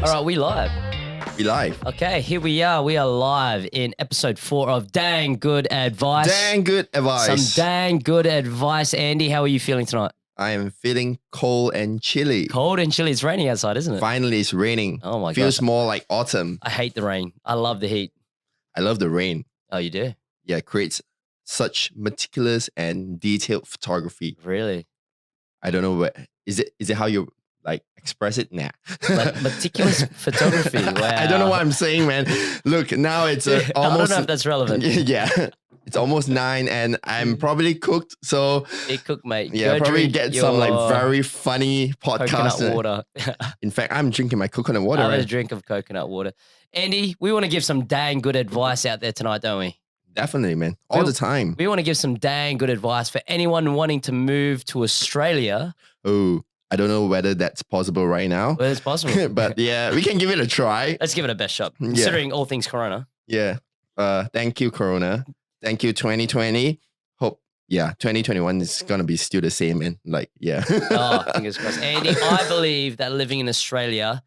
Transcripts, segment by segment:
All right, we live. We live. Okay, here we are. We are live in episode 4 of Dang Good Advice. Dang good advice. Some dang good advice. Andy, how are you feeling tonight? I am feeling cold and chilly. Cold and chilly. It's raining outside, isn't it? Finally, it's raining. Oh my Feels God. more like autumn. I hate the rain. I love the heat. I love the rain. Oh, you do? Yeah, it creates such meticulous and detailed photography. Really? I don't know what is it how you like express it? Nah. Meticulous photography. Wow. I don't know what I'm saying, man. Look, now it's almost. I don't know if that's relevant. Yeah. It's almost 9 and I'm probably cooked. So Big cook, mate. yeah, Go probably drink get some like your very funny podcast. coconut water. In fact, I'm drinking my coconut water. Have a Right? drink of coconut water. Andy, we want to give some dang good advice out there tonight, don't we? Definitely, man. All the time. We want to give some dang good advice for anyone wanting to move to Australia. Oh, I don't know whether that's possible right now. Well, it's possible. But yeah, we can give it a try. Let's give it a best shot, Yeah. considering all things Corona. Yeah. Thank you, Corona. Thank you, 2020. Hope, 2021 is going to be still the same. And like, yeah. Oh, fingers crossed. Andy, I believe that living in Australia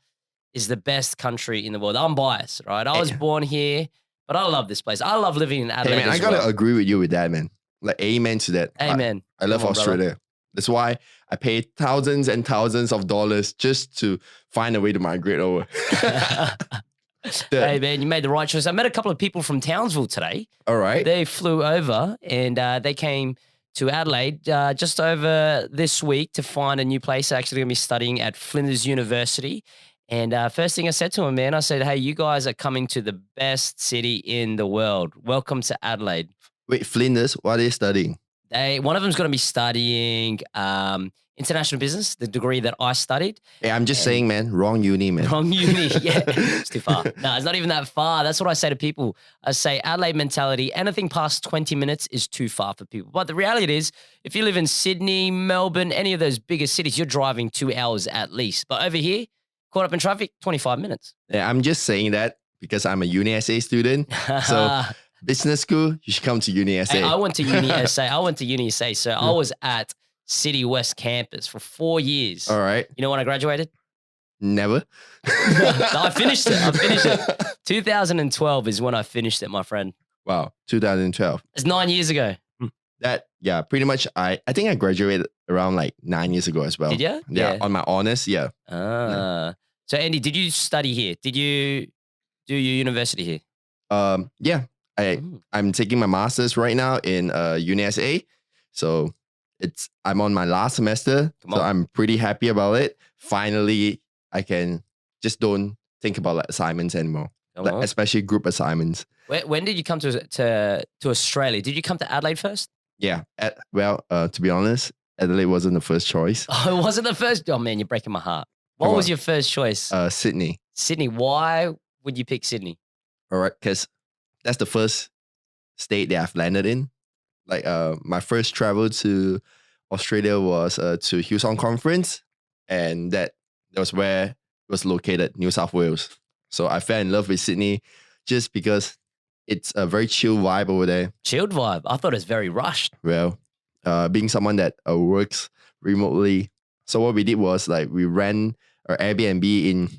is the best country in the world. I'm biased, right? I was born here, but I love this place. I love living in Adelaide. Hey, man, I got to agree with you with that, man. Like, amen to that. Amen. I love Come on, brother. Australia. That's why I paid thousands and thousands of dollars just to find a way to migrate over. Hey, man, you made the right choice. I met a couple of people from Townsville today. All right. They flew over and they came to Adelaide just over this week to find a new place. They're actually going to be studying at Flinders University. And first thing I said to them, man, I said, hey, you guys are coming to the best city in the world. Welcome to Adelaide. Wait, Flinders, what are they studying? One of them's going to be studying international business, the degree that I studied. Hey, I'm just saying, man, wrong uni, man. Wrong uni. Yeah, it's too far. No, it's not even that far. That's what I say to people. I say Adelaide mentality, anything past 20 minutes is too far for people. But the reality is, if you live in Sydney, Melbourne, any of those bigger cities, you're driving 2 hours at least. But over here, caught up in traffic, 25 minutes. Yeah, I'm just saying that because I'm a UniSA student. So business school, you should come to UniSA. Hey, I went to UniSA. So I was at City West campus for 4 years. All right. You know when I graduated? Never. No, I finished it. 2012 is when I finished it, my friend. Wow. 2012. It's 9 years ago. Pretty much I think I graduated around like 9 years ago as well. Did you? Yeah, on my honors, yeah. So Andy, did you study here? Did you do your university here? Yeah. I'm taking my master's right now in UniSA. So I'm on my last semester. So I'm pretty happy about it. Finally, I can just don't think about like assignments anymore. Especially group assignments. When did you come to Australia? Did you come to Adelaide first? Yeah. To be honest, Adelaide wasn't the first choice. Oh, it wasn't the first? Oh man, you're breaking my heart. What was your first choice? Sydney. Sydney. Why would you pick Sydney? All right, because that's the first state that I've landed in. Like my first travel to Australia was to Hillsong Conference, and that was where it was located, New South Wales. So I fell in love with Sydney just because it's a very chill vibe over there. Chilled vibe. I thought it was very rushed. Well, being someone that works remotely, so what we did was like we ran our Airbnb in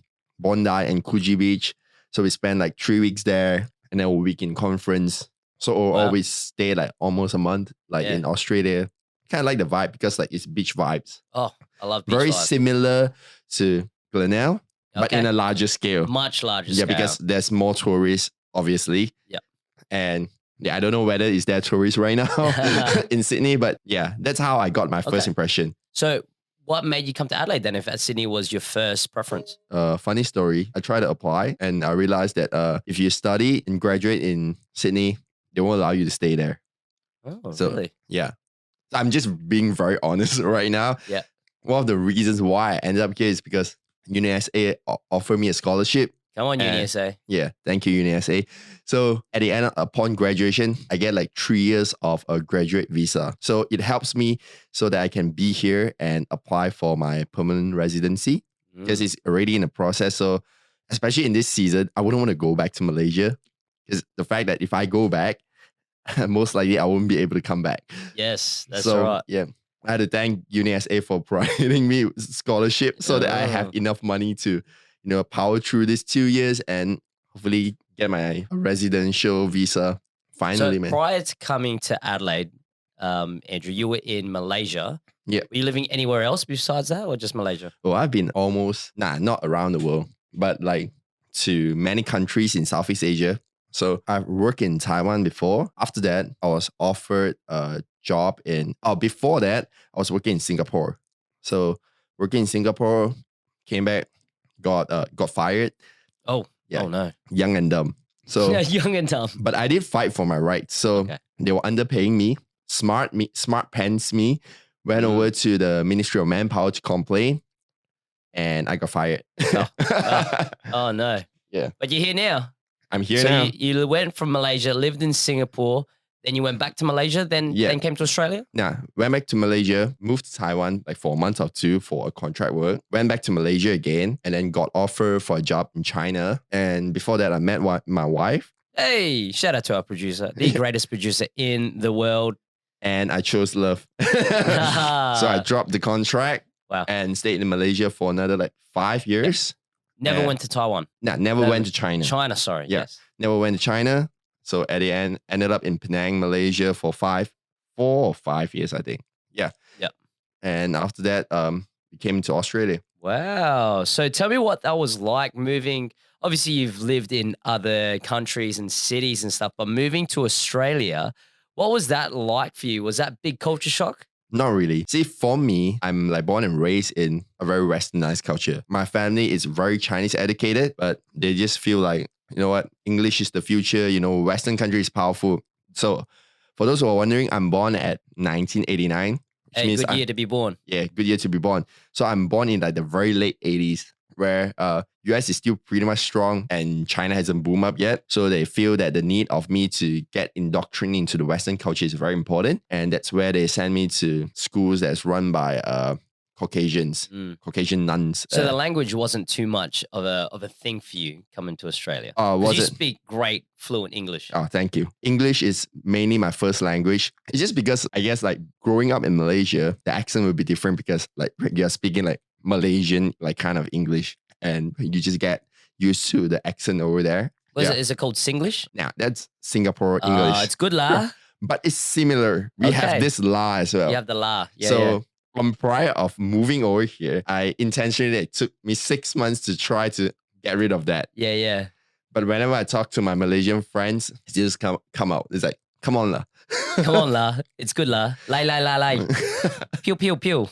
Bondi and Coogee Beach. So we spent like 3 weeks there and then a week in conference. So always stay like almost a month like in Australia. Kind of like the vibe because like it's beach vibes. Oh, I love beach very vibes. Similar to Glenelg, but in a larger scale. Much larger scale. Yeah, because there's more tourists, obviously. Yeah. And I don't know whether is there tourists right now in Sydney, but yeah, that's how I got my first impression. So what made you come to Adelaide then if Sydney was your first preference? Funny story. I tried to apply and I realized that if you study and graduate in Sydney, they won't allow you to stay there. Oh, So, really? Yeah. I'm just being very honest right now. Yeah. One of the reasons why I ended up here is because UniSA offered me a scholarship. Come on, UniSA. Yeah, thank you, UniSA. So at the end, upon graduation, I get like 3 years of a graduate visa. So it helps me so that I can be here and apply for my permanent residency because it's already in the process. So especially in this season, I wouldn't want to go back to Malaysia because the fact that if I go back, most likely I won't be able to come back. Yes, that's right. Yeah. I had to thank UniSA for providing me scholarship so that I have enough money to power through these 2 years and hopefully get my residential visa finally, So man. prior to coming to Adelaide, Andrew, you were in Malaysia. Yeah. Were you living anywhere else besides that or just Malaysia? Well, I've been not around the world, but like to many countries in Southeast Asia. So I've worked in Taiwan before. After that, I was offered a job before that, I was working in Singapore. So working in Singapore, came back, got fired. Oh, Yeah. Oh no. Young and dumb. So Young and dumb. but I did fight for my rights. So Okay. they were underpaying me, smart pants me, went over to the Ministry of Manpower to complain, and I got fired. Oh no. Yeah. But you're here now. I'm here So now. you went from Malaysia, lived in Singapore, then you went back to Malaysia, then came to Australia? Went back to Malaysia, moved to Taiwan like for a month or two for a contract work. Went back to Malaysia again, and then got offered for a job in China. And before that, I met my wife. Hey, shout out to our producer, the greatest producer in the world. And I chose love. So I dropped the contract. Wow. And stayed in Malaysia for another like 5 years. Never went to Taiwan. Never went to China. Sorry. Yeah. Yes. Never went to China. So at the end, ended up in Penang, Malaysia for 4 or 5 years, I think. Yeah. Yep. And after that, we came to Australia. Wow. So tell me what that was like moving. Obviously, you've lived in other countries and cities and stuff, but moving to Australia, what was that like for you? Was that big culture shock? Not really. See, for me, I'm like born and raised in a very westernized culture. My family is very Chinese educated, but they just feel like, you know what, English is the future, Western country is powerful. So for those who are wondering, I'm born at 1989. Which means good year to be born. Yeah, good year to be born. So I'm born in like the very late 80s where US is still pretty much strong and China hasn't boomed up yet. So they feel that the need of me to get indoctrinated into the Western culture is very important. And that's where they send me to schools that's run by Caucasians, Caucasian nuns. So the language wasn't too much of a thing for you coming to Australia. Was you it? speak great, fluent English. Oh, thank you. English is mainly my first language. It's just because I guess like growing up in Malaysia, the accent would be different because like you're speaking like Malaysian, like kind of English, and you just get used to the accent over there. Is it called Singlish? Now that's Singapore English. It's good la. But it's similar. We have this la as well. You have the la. Yeah, so prior of moving over here, it took me 6 months to try to get rid of that. Yeah. But whenever I talk to my Malaysian friends, it just come out. It's like, come on la. Come on la. It's good la. Lai. Pew, pew, pew.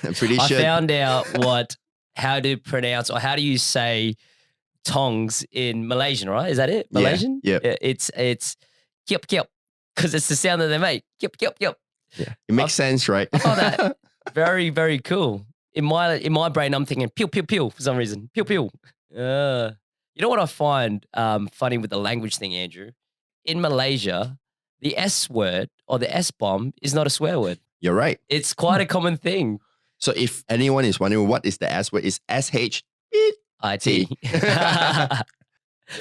I'm pretty sure. I found out how to pronounce or how do you say tongs in Malaysian, right? Is that it? Malaysian? Yeah. It's kiep kiep because it's the sound that they make. Kiep kiep kiep. Yeah, it makes sense, right? I found that very, very cool. In my brain, I'm thinking pew pew pew for some reason. Pew pew. You know what I find funny with the language thing, Andrew? In Malaysia, the S word or the S bomb is not a swear word. You're right. It's quite a common thing. So if anyone is wondering what is the S word, it's SH. IT.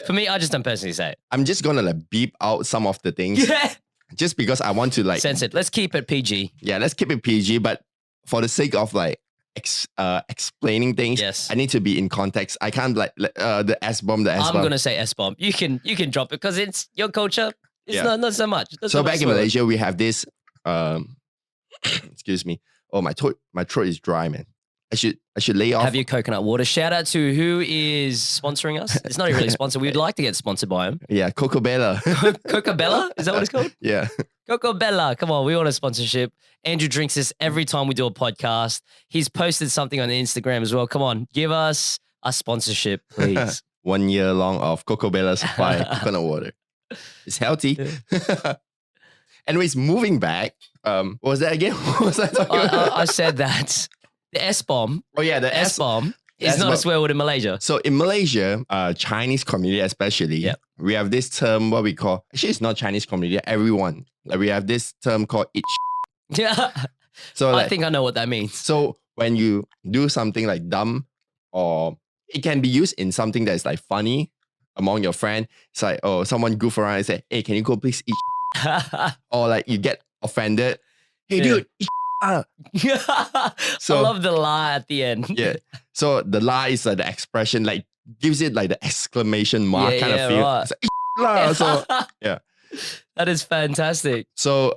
For me, I just don't personally say it. I'm just gonna like beep out some of the things. Just because I want to like Censor it. Let's keep it PG. Yeah, let's keep it PG. But for the sake of like explaining things, Yes. I need to be in context. I can't like the S bomb. I'm gonna say S bomb. You can drop it because it's your culture. It's not so much. So back in Malaysia, we have this. Excuse me. Oh, my throat is dry, man. I should lay off. Have your coconut water. Shout out to who is sponsoring us. It's not really a sponsor. We'd like to get sponsored by him. Yeah, Coco Bella. Coco Bella? Is that what it's called? Yeah. Coco Bella. Come on, we want a sponsorship. Andrew drinks this every time we do a podcast. He's posted something on Instagram as well. Come on, give us a sponsorship, please. 1 year long of Coco Bella supply coconut water. It's healthy. Anyways, moving back. What was that again? What was I talking about? I said that. The S-bomb. Oh yeah, the S-bomb is not a swear word in Malaysia. So in Malaysia, Chinese community especially, we have this term what we call, actually it's not Chinese community, everyone. Like we have this term called it. Yeah. So I think I know what that means. So when you do something like dumb, or it can be used in something that's like funny among your friend. It's like, oh, someone goof around and say, hey, can you go please eat? Or like you get offended. Hey dude, eat. ah. I So love the lie at the end. yeah. So the la is the expression, like gives it like the exclamation mark Yeah, kind of yeah, feel. right. It's like, lah. So yeah. That is fantastic. So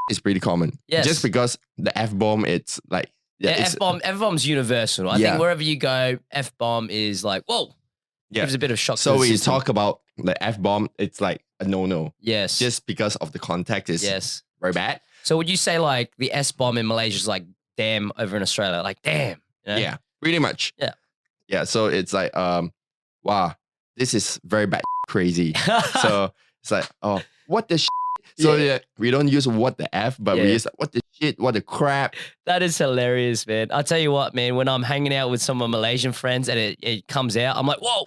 is pretty common. Yes. Just because the F bomb, it's like it's, F-bomb's universal. I Yeah. think wherever you go, F-bomb is like, whoa. yeah. Gives a bit of shock to So the when you system. talk about the F bomb, it's like a no. Yes. Just because of the context is yes. very bad. So would you say like the S-bomb in Malaysia is like damn over in Australia? Like damn. You know? Yeah, pretty much. Yeah. Yeah. So it's like wow, this is very bad crazy. So it's like, oh, what the shit? So yeah, we don't use what the F, but we use what the shit, what the crap. That is hilarious, man. I'll tell you what, man, when I'm hanging out with some of my Malaysian friends and it comes out, I'm like, whoa.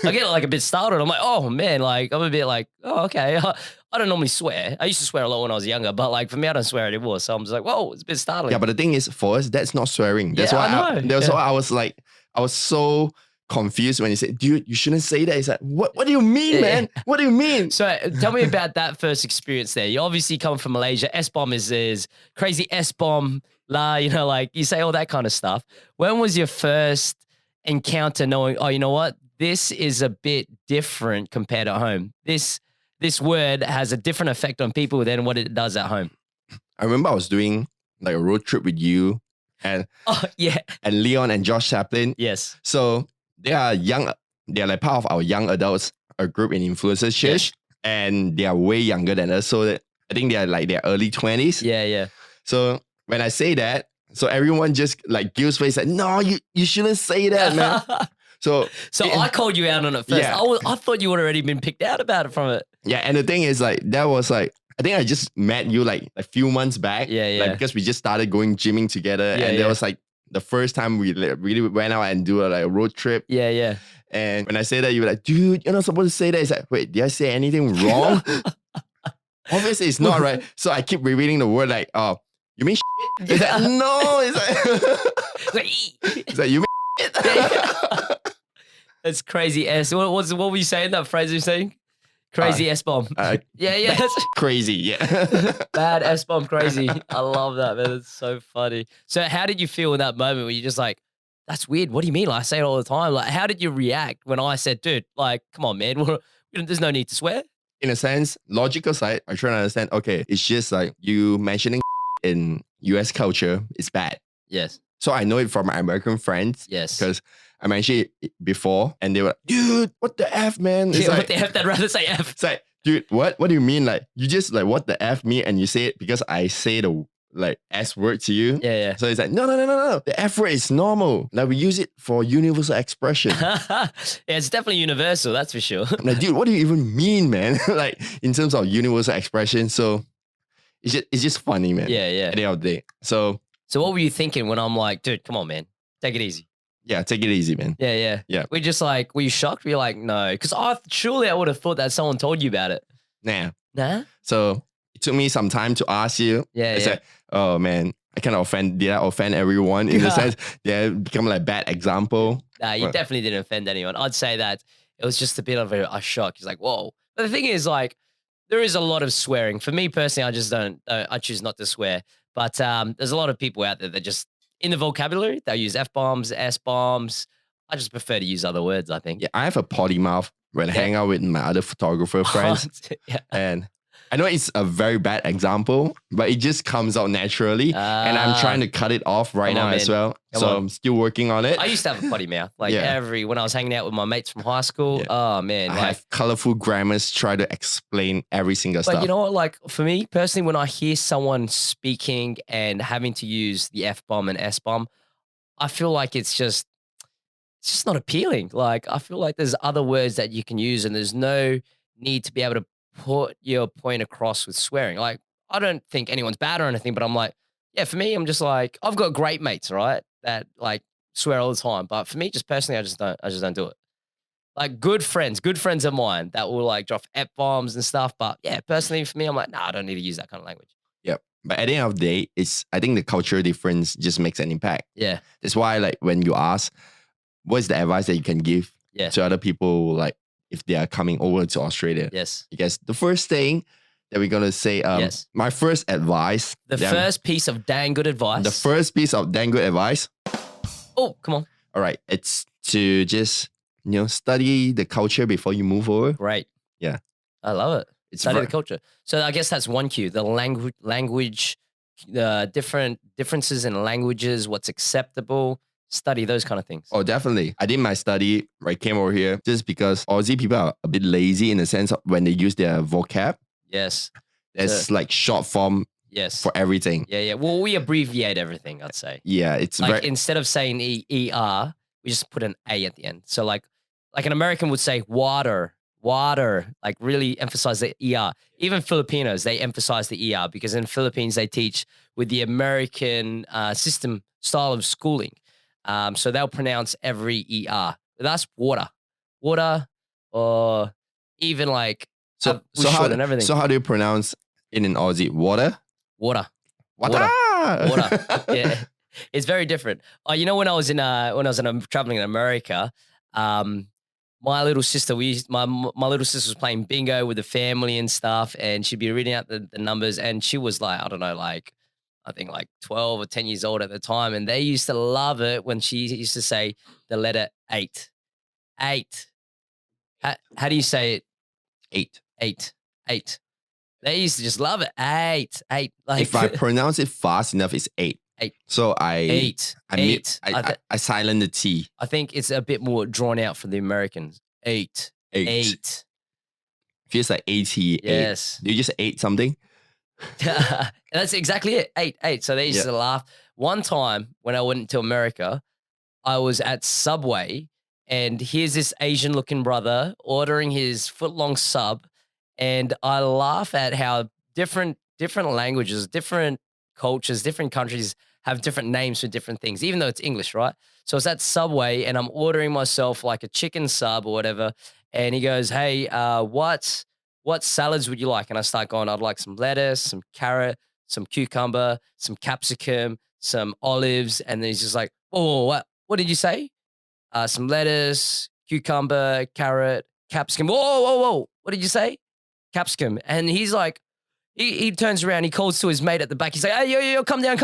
I get like a bit startled. I'm like, oh man, like I'm a bit like, oh, okay. I don't normally swear. I used to swear a lot when I was younger, but like for me, I don't swear anymore. So I'm just like, whoa, it's a bit startling. Yeah, but the thing is, for us, that's not swearing. That's Yeah, why I know. That's why I was like, I was so confused when he said, dude, you shouldn't say that. He's like, what do you mean, man? What do you mean? So tell me about that first experience there. You obviously come from Malaysia. S-bomb is crazy S-bomb, la, you know, like you say all that kind of stuff. When was your first encounter knowing, oh, you know what? This is a bit different compared at home. This word has a different effect on people than what it does at home. I remember I was doing like a road trip with you and Oh, yeah. and Leon and Josh Chaplin. Yes. So they are like part of our young adults, a group in influencers church, and they are way younger than us. So I think they are like their early 20s. Yeah. So when I say that, so everyone just like gives face like, no, you shouldn't say that, man. So I called you out on it first. Yeah. I thought you would already been picked out about it from it. yeah, and the thing is like that was like I think I just met you like a few months back. Yeah. Like because we just started going gymming together, and that was like the first time we like, really went out and do a road trip. Yeah. And when I say that, you were like, dude, you're not supposed to say that. It's like, wait, did I say anything wrong? Obviously, it's not right. So I keep repeating the word like, oh, you mean shit? It's like, no. It's like you mean shit? That's crazy S. What were you saying? That phrase you're saying? Crazy S-bomb. Yeah. Crazy, yeah. Bad S-bomb crazy. I love that, man. It's so funny. So how did you feel in that moment when you're just like, that's weird. What do you mean? Like, I say it all the time. Like, how did you react when I said, dude, like, come on, man. There's no need to swear. In a sense, logical side, I try to understand, okay, it's just like you mentioning in US culture is bad. Yes. So I know it from my American friends. Yes. Because I mentioned it before and they were like, dude, what the F, man? It's Yeah, like, what the F? They'd rather say F. It's like, dude, what do you mean? Like, you just like, what the F me and you say it because I say the like S word to you. Yeah. So it's like, no. The F word is normal. Like we use it for universal expression. Yeah, it's definitely universal. That's for sure. I'm like, dude, what do you even mean, man? Like in terms of universal expression. So it's just funny, man. Yeah. At the end of the day. So what were you thinking when I'm like, dude, come on, man. Take it easy. yeah, take it easy, man. Yeah. We're just like, were you shocked? Were you like, no? Because surely I would have thought that someone told you about it. Nah? So it took me some time to ask you. Yeah. It's like, oh man, did I offend everyone in the sense they become like bad example? Nah, you definitely didn't offend anyone. I'd say that it was just a bit of a shock. It's like, whoa. But the thing is, like, there is a lot of swearing. For me personally, I just don't. I choose not to swear. But there's a lot of people out there that just in the vocabulary they'll use F-bombs, S-bombs. I just prefer to use other words. I think. Yeah, I have a potty mouth when I hang out with my other photographer friends, and I know it's a very bad example, but it just comes out naturally, and I'm trying to cut it off right now as well. I'm still working on it. I used to have a potty mouth, like when I was hanging out with my mates from high school. Oh man, I have colorful grammars, try to explain every single stuff. But you know what? Like for me personally, when I hear someone speaking and having to use the F-bomb and S-bomb, I feel like it's just not appealing. Like I feel like there's other words that you can use, and there's no need to be able to put your point across with swearing. Like, I don't think anyone's bad or anything, but I'm like, yeah, for me, I'm just like, I've got great mates, right? That like swear all the time. But for me, just personally, I just don't do it. Like good friends of mine that will like drop F-bombs and stuff. But yeah, personally for me, I'm like, nah, I don't need to use that kind of language. Yep. But at the end of the day, I think the cultural difference just makes an impact. Yeah. That's why like when you ask, what's the advice that you can give to other people like if they are coming over to Australia? Yes. Because the first thing that we're gonna say. Yes. My first advice. The first piece of dang good advice. The first piece of dang good advice. Oh, come on. All right, it's to just study the culture before you move over. Great. Yeah, I love it. it's Study the culture. So I guess that's one cue. The language, different differences in languages, what's acceptable. Study those kind of things. Oh, definitely. I did my study. Right, came over here just because Aussie people are a bit lazy in the sense of when they use their vocab. Yes. There's like short form. Yes. For everything. Yeah. Well, we abbreviate everything, I'd say. Yeah, it's like instead of saying ER, we just put an A at the end. So like an American would say water, like really emphasize the ER. Even Filipinos, they emphasize the ER because in Philippines they teach with the American system style of schooling. So they'll pronounce every ER. That's water, or even like so and everything. So how do you pronounce in an Aussie? Water. Yeah, it's very different. When I was traveling in America, my little sister, my little sister was playing bingo with the family and stuff, and she'd be reading out the numbers, and she was like, I don't know, like I think like 12 or 10 years old at the time, and they used to love it when she used to say the letter 8. How do you say it? 8. They used to just love it. 8. Like if I pronounce it fast enough, it's 8. 8. So I silent the T. I think it's a bit more drawn out for the Americans. 8. Feels like 80. Yes. You just ate something. That's exactly it. 8. So they used to laugh. One time when I went to America, I was at Subway, and here's this Asian looking brother ordering his foot-long sub. And I laugh at how different languages, different cultures, different countries have different names for different things, even though it's English, right? So it's at Subway, and I'm ordering myself like a chicken sub or whatever. And he goes, hey, what salads would you like? And I start going, I'd like some lettuce, some carrot, some cucumber, some capsicum, some olives. And then he's just like, oh, what did you say? Some lettuce, cucumber, carrot, capsicum. Whoa. What did you say? Capsicum. And he's like, he turns around, he calls to his mate at the back. He's like, hey, yo, come down.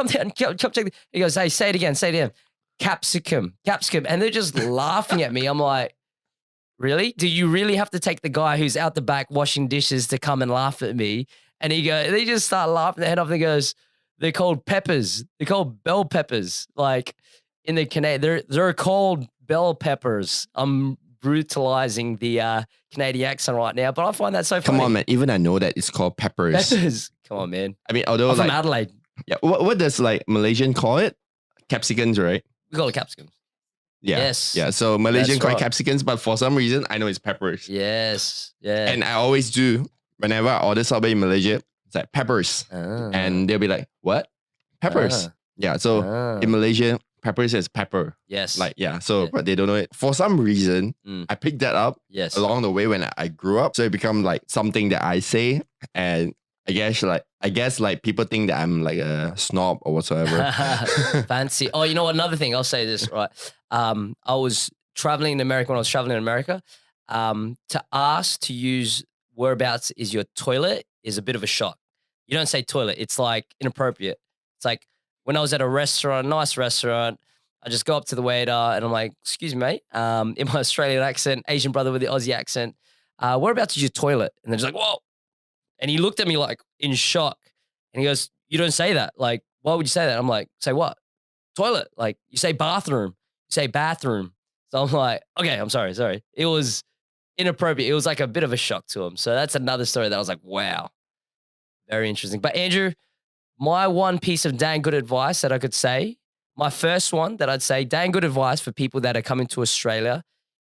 He goes, hey, say it again. Capsicum. And they're just laughing at me. I'm like, really? Do you really have to take the guy who's out the back washing dishes to come and laugh at me? And they just start laughing their head off. And he goes, they're called peppers. They're called bell peppers. Like in the Canadian, they're called bell peppers. I'm brutalizing the Canadian accent right now, but I find that so funny. Come on, man. Even I know that it's called peppers. Come on, man. I mean, although I'm from Adelaide. Yeah. What does like Malaysian call it? Capsicums, right? We call it capsicums. Yeah. Yes. Yeah. So Malaysian call it capsicums, but for some reason I know it's peppers. Yes. Yeah. And I always do whenever I order Subway in Malaysia, it's like peppers. And they'll be like, what? Peppers. Yeah. So in Malaysia, peppers is pepper. Yes. Like, yeah. So, but they don't know it. For some reason, I picked that up along the way when I grew up. So it become like something that I say. And I guess people think that I'm like a snob or whatsoever. Fancy. Oh, you know what? Another thing, I'll say this, right? I was traveling in America when I was traveling in America. To ask to use whereabouts is your toilet is a bit of a shock. You don't say toilet. It's like inappropriate. It's like, when I was at a restaurant, nice restaurant, I just go up to the waiter and I'm like, excuse me, mate, in my Australian accent, Asian brother with the Aussie accent, whereabouts is your toilet? And they're just like, whoa. And he looked at me like in shock. And he goes, you don't say that. Like, why would you say that? I'm like, say what? Toilet. Like, you say bathroom. You say bathroom. So I'm like, okay, I'm sorry. It was inappropriate. It was like a bit of a shock to him. So that's another story that I was like, wow, very interesting. But Andrew, my one piece of dang good advice that I could say, my first one that I'd say, dang good advice for people that are coming to Australia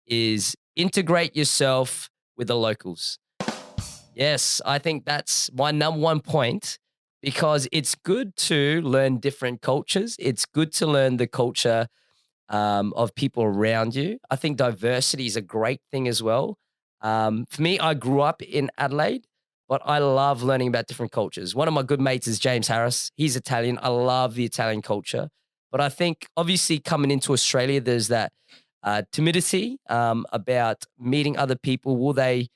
is integrate yourself with the locals. Yes, I think that's my number one point because it's good to learn different cultures. It's good to learn the culture of people around you. I think diversity is a great thing as well. For me, I grew up in Adelaide, but I love learning about different cultures. One of my good mates is James Harris. He's Italian. I love the Italian culture. But I think obviously coming into Australia, there's that timidity about meeting other people. Will they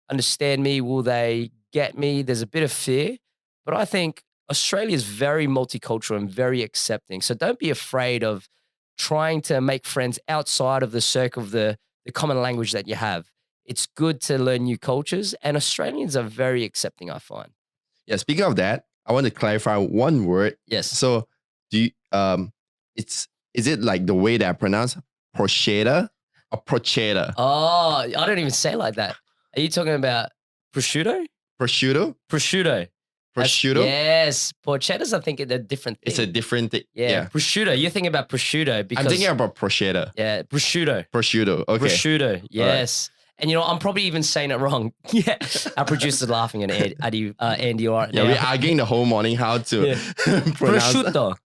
understand me? Will they get me. There's a bit of fear, but I think Australia is very multicultural and very accepting. So don't be afraid of trying to make friends outside of the circle of the common language that you have. It's good to learn new cultures, and Australians are very accepting, I find. Yeah, speaking of that, I want to clarify one word. Yes. So do you is it like the way that I pronounce prosciutto or prosciutto? Oh, I don't even say it like that. Are you talking about prosciutto? Prosciutto? Prosciutto. Prosciutto? Yes. Porchettas, I think, are a different thing. It's a different thing. Yeah. Prosciutto. You're thinking about prosciutto because... I'm thinking about prosciutto. Yeah. Prosciutto. Prosciutto. Okay. Prosciutto. Yes. Right. And you know, I'm probably even saying it wrong. Yeah. Our producer's laughing at Andy right now. We're arguing the whole morning how to pronounce prosciutto.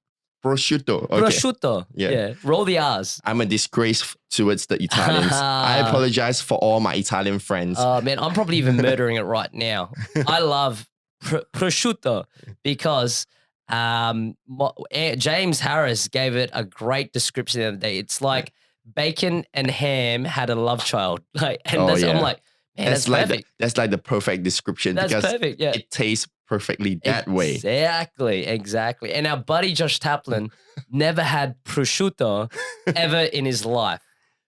Prosciutto. Okay. Prosciutto. Yeah. Roll the R's. I'm a disgrace towards the Italians. I apologize for all my Italian friends. Oh, man. I'm probably even murdering it right now. I love prosciutto because James Harris gave it a great description the other day. It's like bacon and ham had a love child. Like, and I'm like, man, that's perfect. That's like the perfect description. That's because perfect. Yeah. It tastes perfectly that way. Exactly. And our buddy Josh Taplin never had prosciutto ever in his life.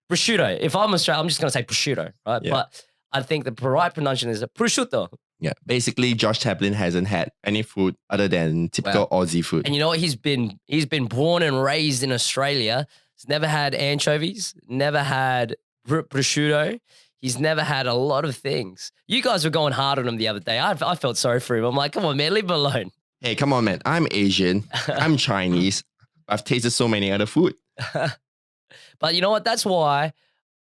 Prosciutto. If I'm Australian, I'm just going to say prosciutto, right? Yeah. But I think the right pronunciation is prosciutto. Yeah. Basically, Josh Taplin hasn't had any food other than typical Aussie food. And you know what? He's been born and raised in Australia. He's never had anchovies, never had prosciutto. He's never had a lot of things. You guys were going hard on him the other day. I felt sorry for him. I'm like, come on, man, leave him alone. Hey, come on, man. I'm Asian. I'm Chinese. I've tasted so many other food. But you know what? That's why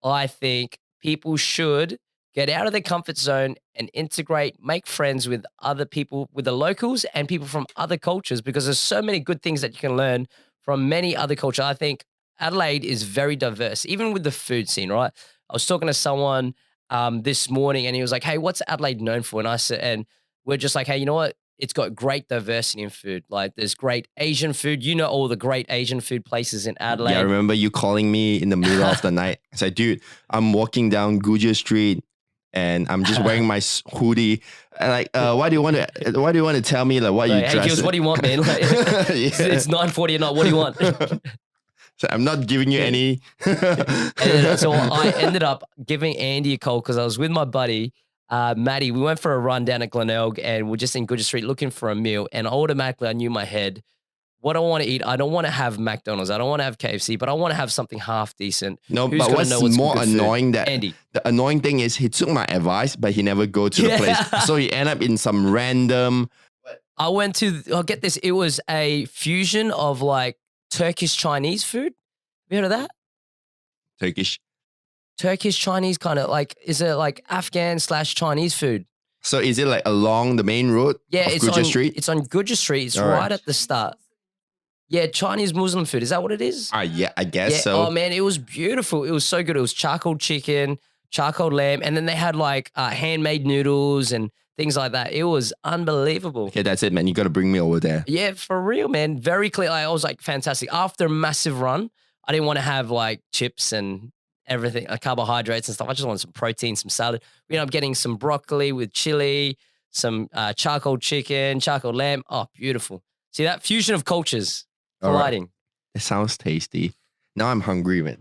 I think people should get out of their comfort zone and integrate, make friends with other people, with the locals and people from other cultures, because there's so many good things that you can learn from many other cultures. I think Adelaide is very diverse, even with the food scene, right? I was talking to someone this morning and he was like, hey, what's Adelaide known for? And I said, and we're just like, hey, you know what? It's got great diversity in food. Like there's great Asian food. You know all the great Asian food places in Adelaide. Yeah, I remember you calling me in the middle of the night. I said, dude, I'm walking down Guja Street and I'm just wearing my hoodie. And like, why do you want to tell me like what you dress? Hey, Gills, what do you want, man? Like, it's 9:40 at night. What do you want? So I'm not giving you any. And so I ended up giving Andy a call because I was with my buddy, Maddie. We went for a run down at Glenelg and we're just in Guja Street looking for a meal. And automatically I knew in my head, what I want to eat, I don't want to have McDonald's. I don't want to have KFC, but I want to have something half decent. No, but what's more annoying that Andy. The annoying thing is he took my advice, but he never go to the place. So he ended up in some random. I went to, I'll get this. It was a fusion of like Turkish Chinese food. Have you heard of that? Turkish Chinese kind of like, is it like Afghan / Chinese food? So is it like along the main road? Yeah, of Guja Street? It's on Guja Street. It's right at the start. Yeah, Chinese Muslim food. Is that what it is? Yeah, I guess so. Oh man, it was beautiful. It was so good. It was charcoal chicken, charcoal lamb, and then they had like handmade noodles and things like that. It was unbelievable. Okay, that's it, man. You got to bring me over there. Yeah, for real, man. Very clear. I was like, fantastic. After a massive run, I didn't want to have like chips and everything, like carbohydrates and stuff. I just wanted some protein, some salad. We ended up getting some broccoli with chili, some charcoal chicken, charcoal lamb. Oh, beautiful. See that fusion of cultures colliding. Right. It sounds tasty. Now I'm hungry, man.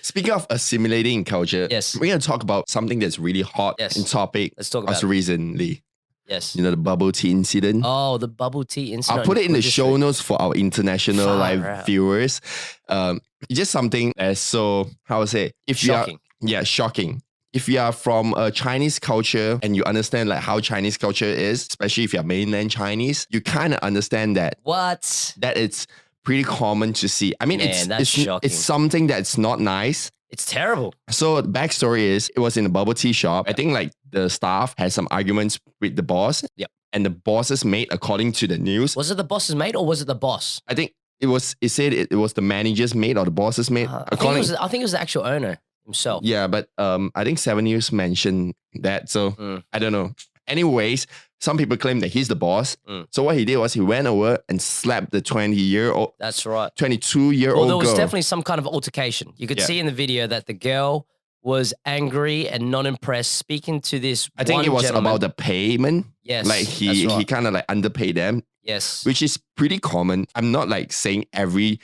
Speaking of assimilating culture, yes, we're going to talk about something that's really hot in topic. Let's talk about it. Recently. Yes. You know, the bubble tea incident. Oh, the bubble tea incident. I'll put it in the show notes for our international live viewers. It's just something that's so, how to say, shocking. Shocking. If you are from a Chinese culture and you understand like how Chinese culture is, especially if you're mainland Chinese, you kind of understand that. That it's pretty common to see. I mean, it's something that's not nice. It's terrible. So the backstory is it was in a bubble tea shop. I think like the staff had some arguments with the boss. Yep. And the boss's mate, according to the news. Was it the boss's mate or was it the boss? I think it was the manager's mate or the boss's mate. I think it was the actual owner himself. Yeah, but I think 7 News mentioned that. So I don't know. Anyways, some people claim that he's the boss. So what he did was he went over and slapped the 20-year-old. That's right. 22-year-old girl. There was definitely some kind of altercation. You could see in the video that the girl was angry and not impressed, speaking to this. I think one it was gentleman. about the payment. Yes, Like that's he right. kind of like underpaid them, Yes. which is pretty common. I'm not like saying every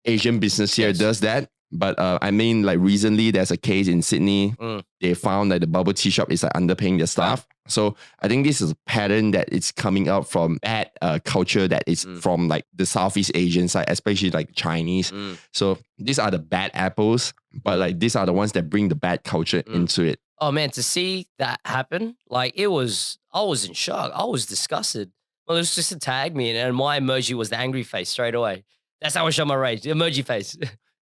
Asian business here Yes. does that, but I mean like recently there's a case in Sydney. They found that the bubble tea shop is like underpaying their staff. So I think this is a pattern that it's coming out from bad culture that is from like the Southeast Asian side, especially like Chinese. So these are the bad apples, but like these are the ones that bring the bad culture into it. Oh man, to see that happen, like I was in shock. I was disgusted. Well, it was just to tag me, and my emoji was the angry face straight away. That's how I show my rage. The emoji face.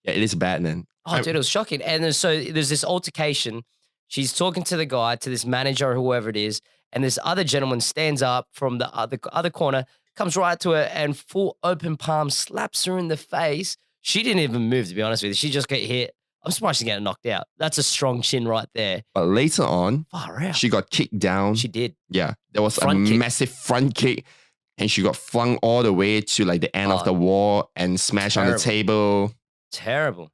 Yeah, it is bad, man. Oh, dude, it was shocking. And then, so there's this altercation. She's talking to the guy, to this manager or whoever it is, and this other gentleman stands up from the other corner, comes right to her, and full open palm slaps her in the face. She didn't even move, to be honest with you. She just got hit. I'm surprised she got knocked out. That's a strong chin right there. But later on, Far out. she got kicked down. She did. Yeah, there was Front a kick. massive front kick, and she got flung all the way to like the end of the wall and smashed on the terrible. table. Terrible.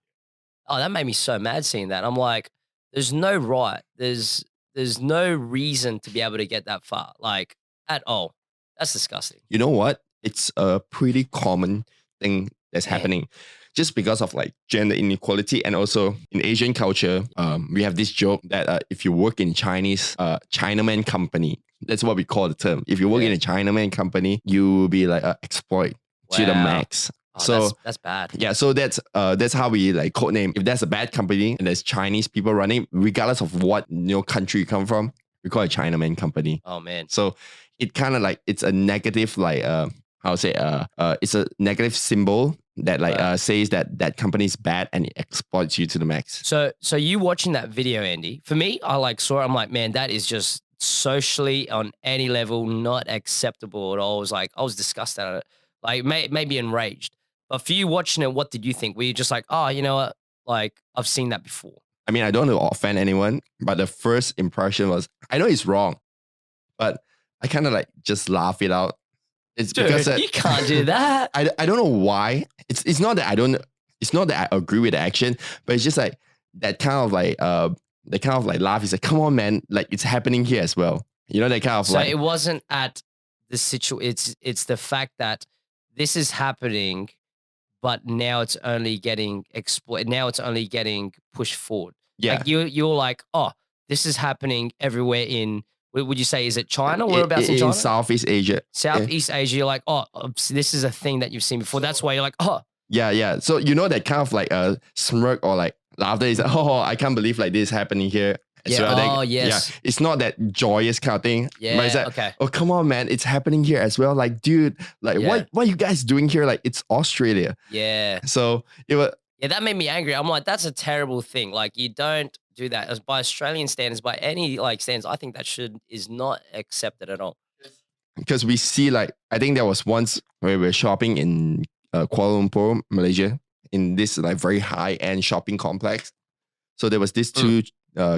Oh, that made me so mad seeing that. I'm like, there's no right. There's no reason to be able to get that far, like at all. That's disgusting. You know what? It's a pretty common thing that's happening just because of like gender inequality. And also in Asian culture, we have this joke that if you work in Chinese Chinaman company, that's what we call the term. If you work in a Chinaman company, you will be like exploit to the max. Oh, So that's bad. yeah, so that's how we like codename. If there's a bad company and there's Chinese people running, regardless of what country you come from, we call it Chinaman company. Oh man. So it kind of like it's a negative like it's a negative symbol that like says that company is bad and it exploits you to the max. So you watching that video, Andy? For me, I like saw it. I'm like, man, that is just socially on any level not acceptable at all. I was disgusted at it. Like maybe enraged. But for you watching it, what did you think? Were you just like, oh, you know what? Like I've seen that before. I mean, I don't want to offend anyone, but the first impression was, I know it's wrong, but I kind of like just laugh it out. It's Dude, because you can't do that. I don't know why. It's not that I don't. It's not that I agree with the action, but it's just like that kind of like laugh is like, come on, man, like it's happening here as well. You know, that kind of So like it wasn't at the situation. It's the fact that this is happening, but now it's only getting exploited. Now it's only getting pushed forward. yeah. Like you're like, oh, this is happening everywhere in. Would you say, is it China? Whereabouts in China? In Southeast Asia. Southeast Asia. You're like, oh, this is a thing that you've seen before. That's why you're like, oh. Yeah. So you know that kind of like a smirk or like laughter is like, oh, I can't believe like this is happening here. as Yeah. well. Oh, yes. Yeah. It's not that joyous kind of thing. Yeah. But it's like, Okay. oh, come on, man. It's happening here as well. Like, dude, like Yeah. what are you guys doing here? Like, it's Australia. Yeah. So it was Yeah. That made me angry. I'm like, that's a terrible thing. Like, you don't do that as by Australian standards, by any like standards. I think that is not accepted at all. because we see like I think there was once where we were shopping in Kuala Lumpur, Malaysia, in this like very high end shopping complex. So there was this two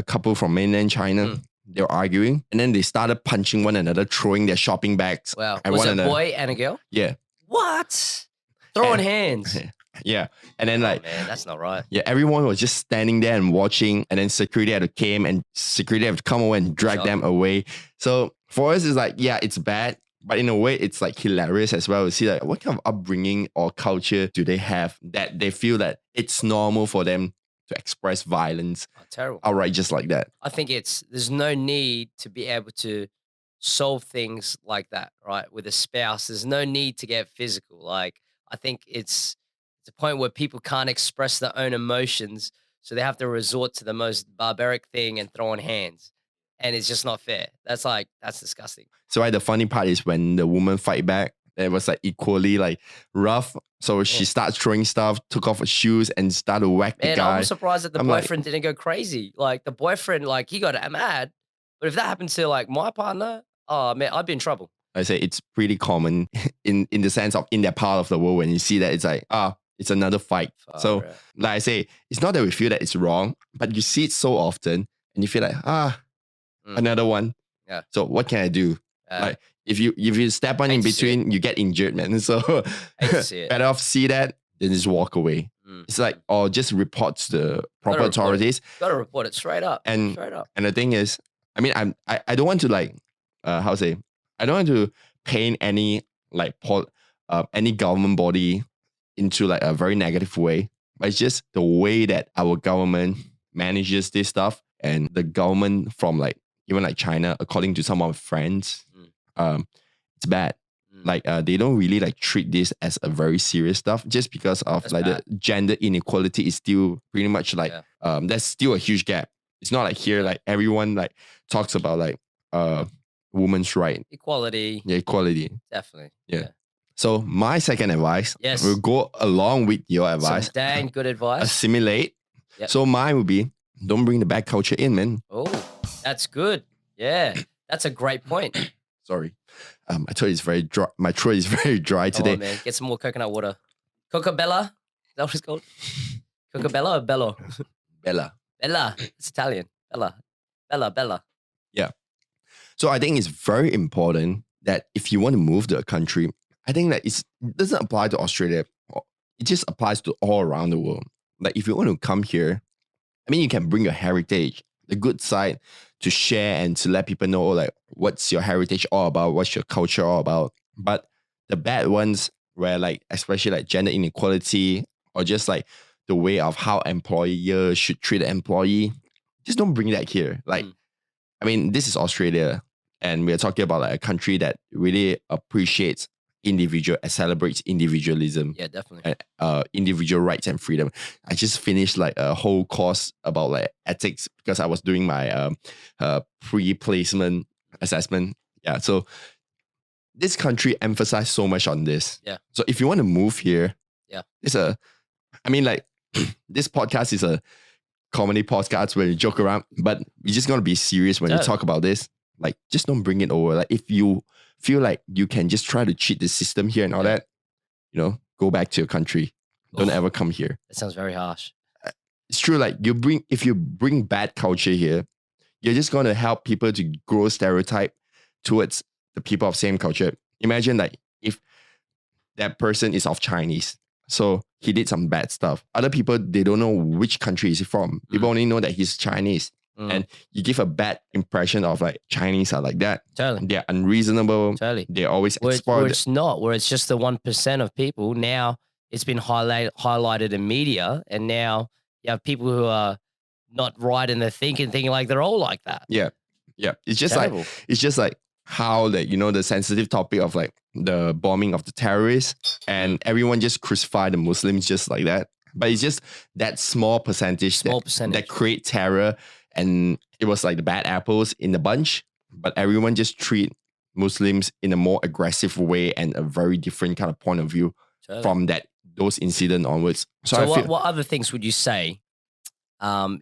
couple from mainland China. They were arguing, and then they started punching one another, throwing their shopping bags. Wow. at Was one it a another. boy and a girl? Yeah, What? Throwing And- hands. yeah. And then like Man, that's not right. yeah, everyone was just standing there and watching, and then security had to came and security had to come over and drag them away. So for us, it's like yeah, it's bad. But in a way, it's like hilarious as well to see like what kind of upbringing or culture do they have that they feel that it's normal for them to express violence Oh, terrible. outright just like that. I think there's no need to be able to solve things like that, right? With a spouse, there's no need to get physical. Like, I think it's a point where people can't express their own emotions, so they have to resort to the most barbaric thing and throwing hands. And it's just not fair. That's disgusting. So right, the funny part is when the woman fight back, it was like equally like rough. So she starts throwing stuff, took off her shoes and started to whack the Man, guy. I'm surprised that the I'm like- boyfriend didn't go crazy. Like the boyfriend, like he got mad. But if that happened to like my partner, oh man, I'd be in trouble. I say it's pretty common in the sense of in that part of the world when you see that it's like, it's another fight. So Far out. like I say, it's not that we feel that it's wrong, but you see it so often and you feel like, another one. Yeah. So what can I do? Like if you step on Hate in to see it. between, you get injured, man. So Hate to see it. better off see that than just walk away. It's like, or just reports the proper authorities. Got to report it straight up. And straight up. And the thing is, I mean, I don't want to like, how to say, I don't want to paint any like any government body into like a very negative way, but it's just the way that our government manages this stuff, and the government from like even like China, according to some of my friends, it's bad. Like they don't really like treat this as a very serious stuff, just because of That's like bad. the gender inequality is still pretty much like there's still a huge gap. It's not like here like everyone like talks about like women's right, Equality. yeah, equality. Definitely. Yeah. So my second advice, Yes. will go along with your advice. Some dang good advice. Assimilate. Yep. So mine would be, don't bring the bad culture in, man. Oh, that's good. Yeah, that's a great point. Sorry. My throat is very dry. My throat is very dry Come today. on, man. Get some more coconut water. Cocabella? Is that what it's called? Cocabella or Bello? Bella. Bella. It's Italian. Bella. Yeah. So I think it's very important that if you want to move to a country, I think that it doesn't apply to Australia. It just applies to all around the world. Like if you want to come here, I mean, you can bring your heritage, the good side, to share and to let people know like what's your heritage all about, what's your culture all about. But the bad ones, where like especially like gender inequality, or just like the way of how employer should treat an employee, just don't bring that here. Like, I mean, this is Australia, and we're talking about like a country that really appreciates individual and celebrates individualism. Yeah, definitely. And individual rights and freedom. I just finished like a whole course about like ethics because I was doing my pre-placement assessment. Yeah, so this country emphasized so much on this. Yeah. So if you want to move here, yeah, I mean, like this podcast is a comedy podcast where you joke around, but we're just gonna be serious when we talk about this. Like, just don't bring it over. Like, if you feel like you can just try to cheat the system here and all that, you know, go back to your country. Don't ever come here. That sounds very harsh. It's true. Like if you bring bad culture here, you're just gonna help people to grow stereotype towards the people of same culture. Imagine like if that person is of Chinese, so he did some bad stuff. Other people, they don't know which country is he from. People only know that he's Chinese. And you give a bad impression of like Chinese are like that. Totally. They're unreasonable. Totally. They're always where exploited. it's not, where it's just the 1% of people. Now it's been highlighted in media, and now you have people who are not right in their thinking like they're all like that. Yeah. Yeah. It's just Terrible. like, it's just like how that, you know, the sensitive topic of like the bombing of the terrorists, and everyone just crucify the Muslims just like that. But it's just that small percentage that create terror. And it was like the bad apples in the bunch, but everyone just treat Muslims in a more aggressive way and a very different kind of point of view from those incidents onwards. So what other things would you say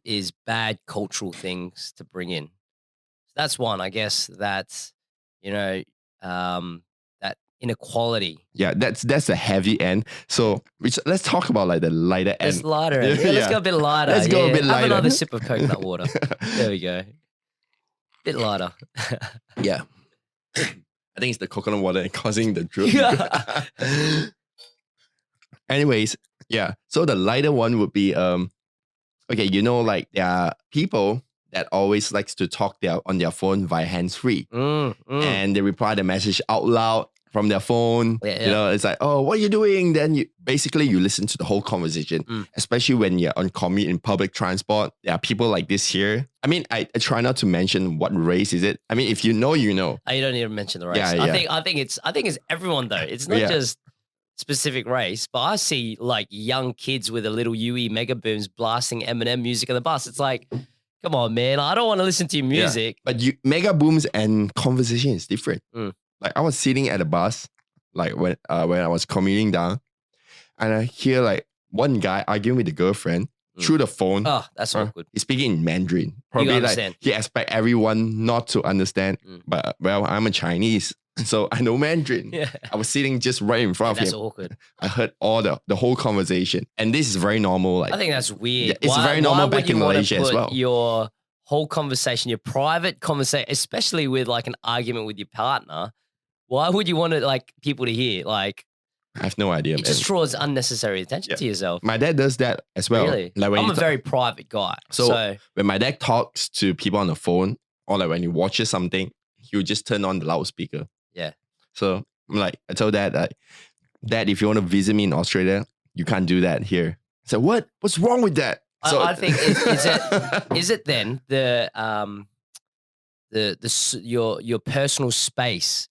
is bad cultural things to bring in? That's one, I guess. That's, you know, that inequality. Yeah, that's a heavy end. So let's talk about like the lighter end. It's lighter. Yeah, let's go a bit lighter. Let's go a bit lighter. Have another sip of coconut water. There we go. Bit lighter. Yeah. I think it's the coconut water causing the drool. Anyways, yeah. So the lighter one would be okay, you know, like there are people that always likes to talk on their phone via hands-free. And they reply the message out loud from their phone. You know, it's like, oh, what are you doing? Then you listen to the whole conversation, especially when you're on commute in public transport. There are people like this here. I mean, I try not to mention what race is it. I mean, if you know, you know. Oh, you don't need to mention the race. Yeah, I think it's everyone though. It's not just specific race, but I see like young kids with a little UE mega booms blasting Eminem music on the bus. It's like, come on, man. I don't want to listen to your music. But mega booms and conversation is different. Like I was sitting at a bus, like when I was commuting down, and I hear like one guy arguing with the girlfriend through the phone. Oh, that's awkward. He's speaking in Mandarin. Probably like he expect everyone not to understand. But well, I'm a Chinese, so I know Mandarin. I was sitting just right in front of him. That's awkward. I heard all the whole conversation, and this is very normal. Like I think that's weird. It's very normal back in Malaysia as well. Your whole conversation, your private conversation, especially with like an argument with your partner. Why would you want it like people to hear? Like, I have no idea. It just draws unnecessary attention to yourself. My dad does that as well. Really? Like when I'm a very private guy. So when my dad talks to people on the phone or like when he watches something, he'll just turn on the loudspeaker. yeah. So I'm like, I told Dad that, Dad, if you want to visit me in Australia, you can't do that here. I said, what? What's wrong with that? So I think is it then your personal space,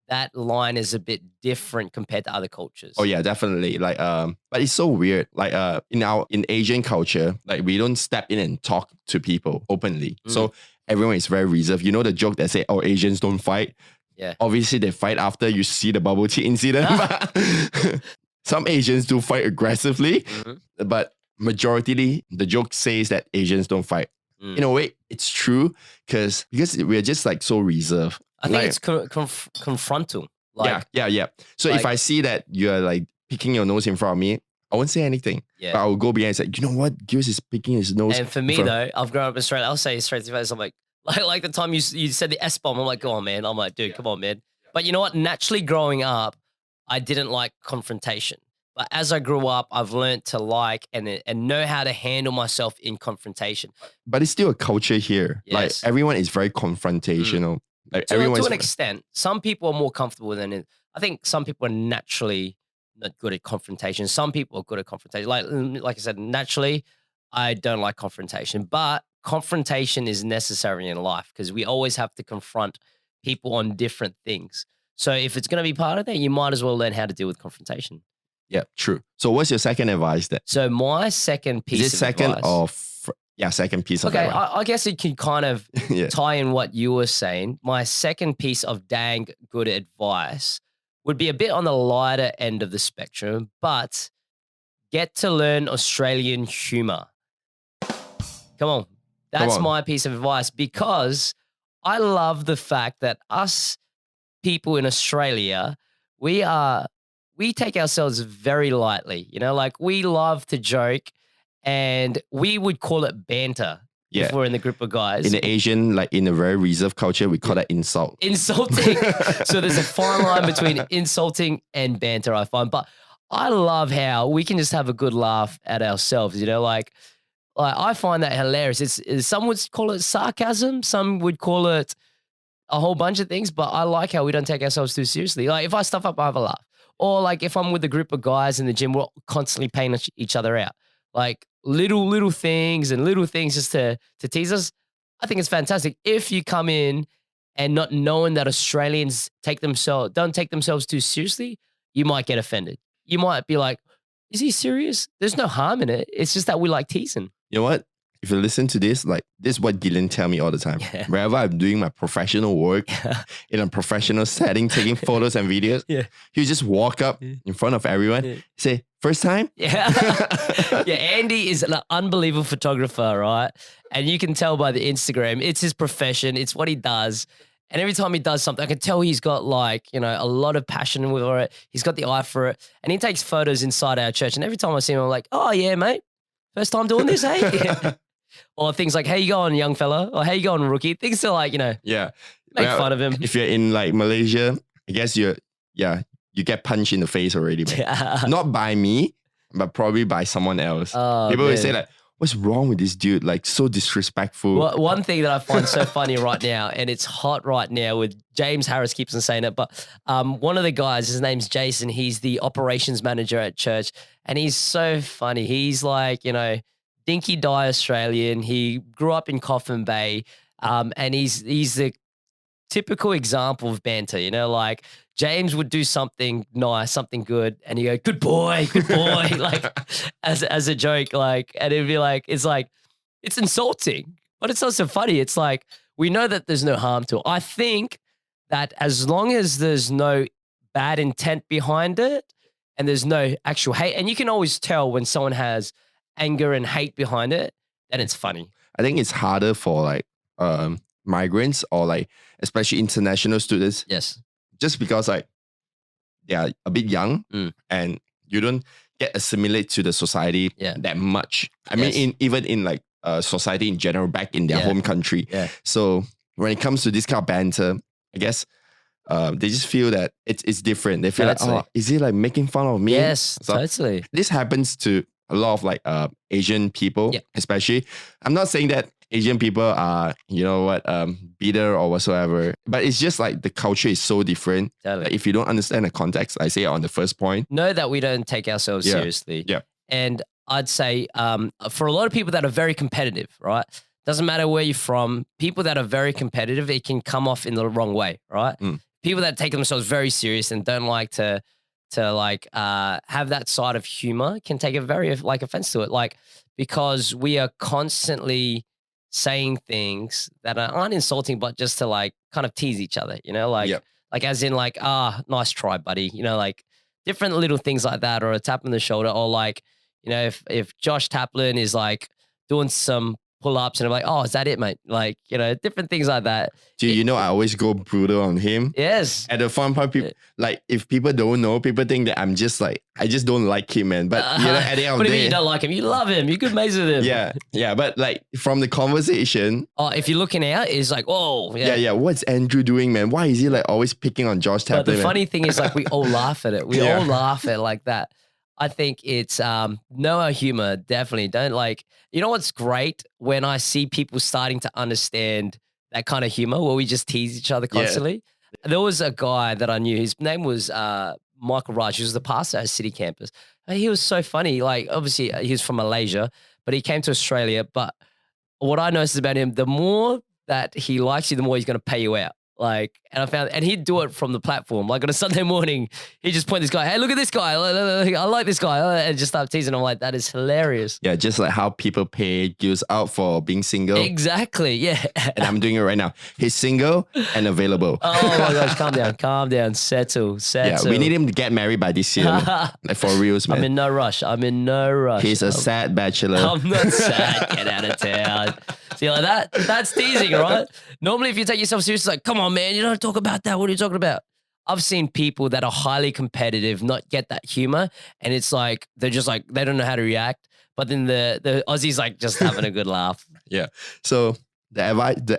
that line is a bit different compared to other cultures. Oh yeah, definitely. Like but it's so weird. Like in Asian culture, like we don't step in and talk to people openly. So everyone is very reserved. You know the joke that say, "Oh, Asians don't fight." Yeah. Obviously, they fight after you see the bubble tea incident. But some Asians do fight aggressively, but majority the joke says that Asians don't fight. In a way, it's true because we're just like so reserved. I think it's confrontal. Like, yeah. So if I see that you're like picking your nose in front of me, I won't say anything. Yeah. But I will go behind and say, you know what? Gilles is picking his nose. And for me though, I've grown up in Australia. I'll say straight to face. I'm like the time you said the S bomb. I'm like, go on, man. I'm like, dude, come on, man. But you know what? Naturally, growing up, I didn't like confrontation. But as I grew up, I've learned to like and know how to handle myself in confrontation. But it's still a culture here. Yes. Like everyone is very confrontational. Like to everyone's an extent, some people are more comfortable than it. I think some people are naturally not good at confrontation. Some people are good at confrontation. Like I said, naturally, I don't like confrontation. But confrontation is necessary in life because we always have to confront people on different things. So if it's going to be part of that, you might as well learn how to deal with confrontation. Yeah, true. So what's your second advice then? So my second piece Is it second advice, second piece of okay, advice. I guess it can kind of Yeah. tie in what you were saying. My second piece of dang good advice would be a bit on the lighter end of the spectrum, but get to learn Australian humor. Come on. That's my piece of advice because I love the fact that us people in Australia, we take ourselves very lightly. You know, like we love to joke and we would call it banter if we're in the group of guys. In the Asian, like in a very reserved culture, we call that insult. Insulting. So there's a fine line between insulting and banter, I find. But I love how we can just have a good laugh at ourselves, you know, like I find that hilarious. Some would call it sarcasm. Some would call it a whole bunch of things, but I like how we don't take ourselves too seriously. Like if I stuff up, I have a laugh. Or like if I'm with a group of guys in the gym, we're constantly paying each other out. Like little things just to tease us. I think it's fantastic. If you come in and not knowing that Australians don't take themselves too seriously, you might get offended. You might be like, is he serious? There's no harm in it. It's just that we like teasing. You know what? If you listen to this, like this is what Gillian tell me all the time. Yeah. Wherever I'm doing my professional work in a professional setting, taking photos and videos, he'll just walk up in front of everyone, say, first time? Yeah. Yeah, Andy is an unbelievable photographer, right? And you can tell by the Instagram, it's his profession, it's what he does. And every time he does something, I can tell he's got like, you know, a lot of passion for it. He's got the eye for it. And he takes photos inside our church. And every time I see him, I'm like, oh yeah, mate. First time doing this, hey? Or things like, how you going, young fella? Or how you going, rookie? Things to like, you know, make fun of him. If you're in like Malaysia, I guess you get punched in the face already. Not by me, but probably by someone else. People will say like, what's wrong with this dude? Like so disrespectful. Well, one thing that I find so funny right now, and it's hot right now with James Harris keeps on saying it, but one of the guys, his name's Jason. He's the operations manager at church, and he's so funny. He's like, you know, dinky dye Australian. He grew up in Coffin Bay, and he's the typical example of banter. You know, like James would do something nice, something good, and he go, good boy, like as a joke, like, and it'd be like, it's insulting, but it's also funny. It's like, we know that there's no harm to it. I think that as long as there's no bad intent behind it and there's no actual hate, and you can always tell when someone has anger and hate behind it, then it's funny. I think it's harder for like migrants or like especially international students. Yes. Just because like they are a bit young and you don't get assimilated to the society that much. I mean, even in like society in general back in their home country. Yeah. So when it comes to this kind of banter, I guess they just feel that it's different. They feel Totally. like, oh, is he like making fun of me? Yes, So totally. this happens to a lot of like Asian people, Yep. especially. I'm not saying that Asian people are, bitter or whatsoever, but it's just like the culture is so different. Totally. Like, if you don't understand the context, I say it on the first point. Know that we don't take ourselves Yeah. seriously. Yeah. And I'd say for a lot of people that are very competitive, right? Doesn't matter where you're from, people that are very competitive, it can come off in the wrong way, right? People that take themselves very serious and don't like to have that side of humor can take a very like offense to it. Like, because we are constantly saying things that aren't insulting, but just to like kind of tease each other, Yep. like as in like, nice try, buddy, like different little things like that, or a tap on the shoulder, or like, if Josh Taplin is like doing some pull-ups and I'm like, oh, is that it, mate? Like, different things like that. Dude, I always go brutal on him. Yes. At the fun part, people, like, if people don't know, people think that I'm just like, I just don't like him, man. But, at the end of the day. What do you mean you don't like him? You love him. You're good mates with him. Yeah. But like, from the conversation. Oh, if you're looking out, it's like, whoa. Yeah. What's Andrew doing, man? Why is he like always picking on Josh Taplin? But the funny thing is, like, we all laugh at it. We all laugh at it like that. I think it's know our humor, definitely. Don't like, what's great when I see people starting to understand that kind of humor where we just tease each other constantly. There was a guy that I knew, his name was Michael Raj, he was the pastor at City Campus. And he was so funny. Like, obviously he was from Malaysia, but he came to Australia. But what I noticed about him, the more that he likes you, the more he's going to pay you out. Like, and he'd do it from the platform. Like on a Sunday morning, he'd just point this guy, hey, look at this guy. I like this guy. And just start teasing him. Like, that is hilarious. Yeah, just like how people pay Gil's out for being single. Exactly, yeah. And I'm doing it right now. He's single and available. Oh my gosh, calm down. Settle. Yeah, we need him to get married by this year. Like, for reals, man. I'm in no rush. He's a sad bachelor. I'm not sad. Get out of town. See, like that? That's teasing, right? Normally, if you take yourself seriously, like, come on, man, you don't talk about that. What are you talking about? I've seen people that are highly competitive not get that humor, and it's like they're just like they don't know how to react. But then the Aussies like just having a good laugh. Yeah. So the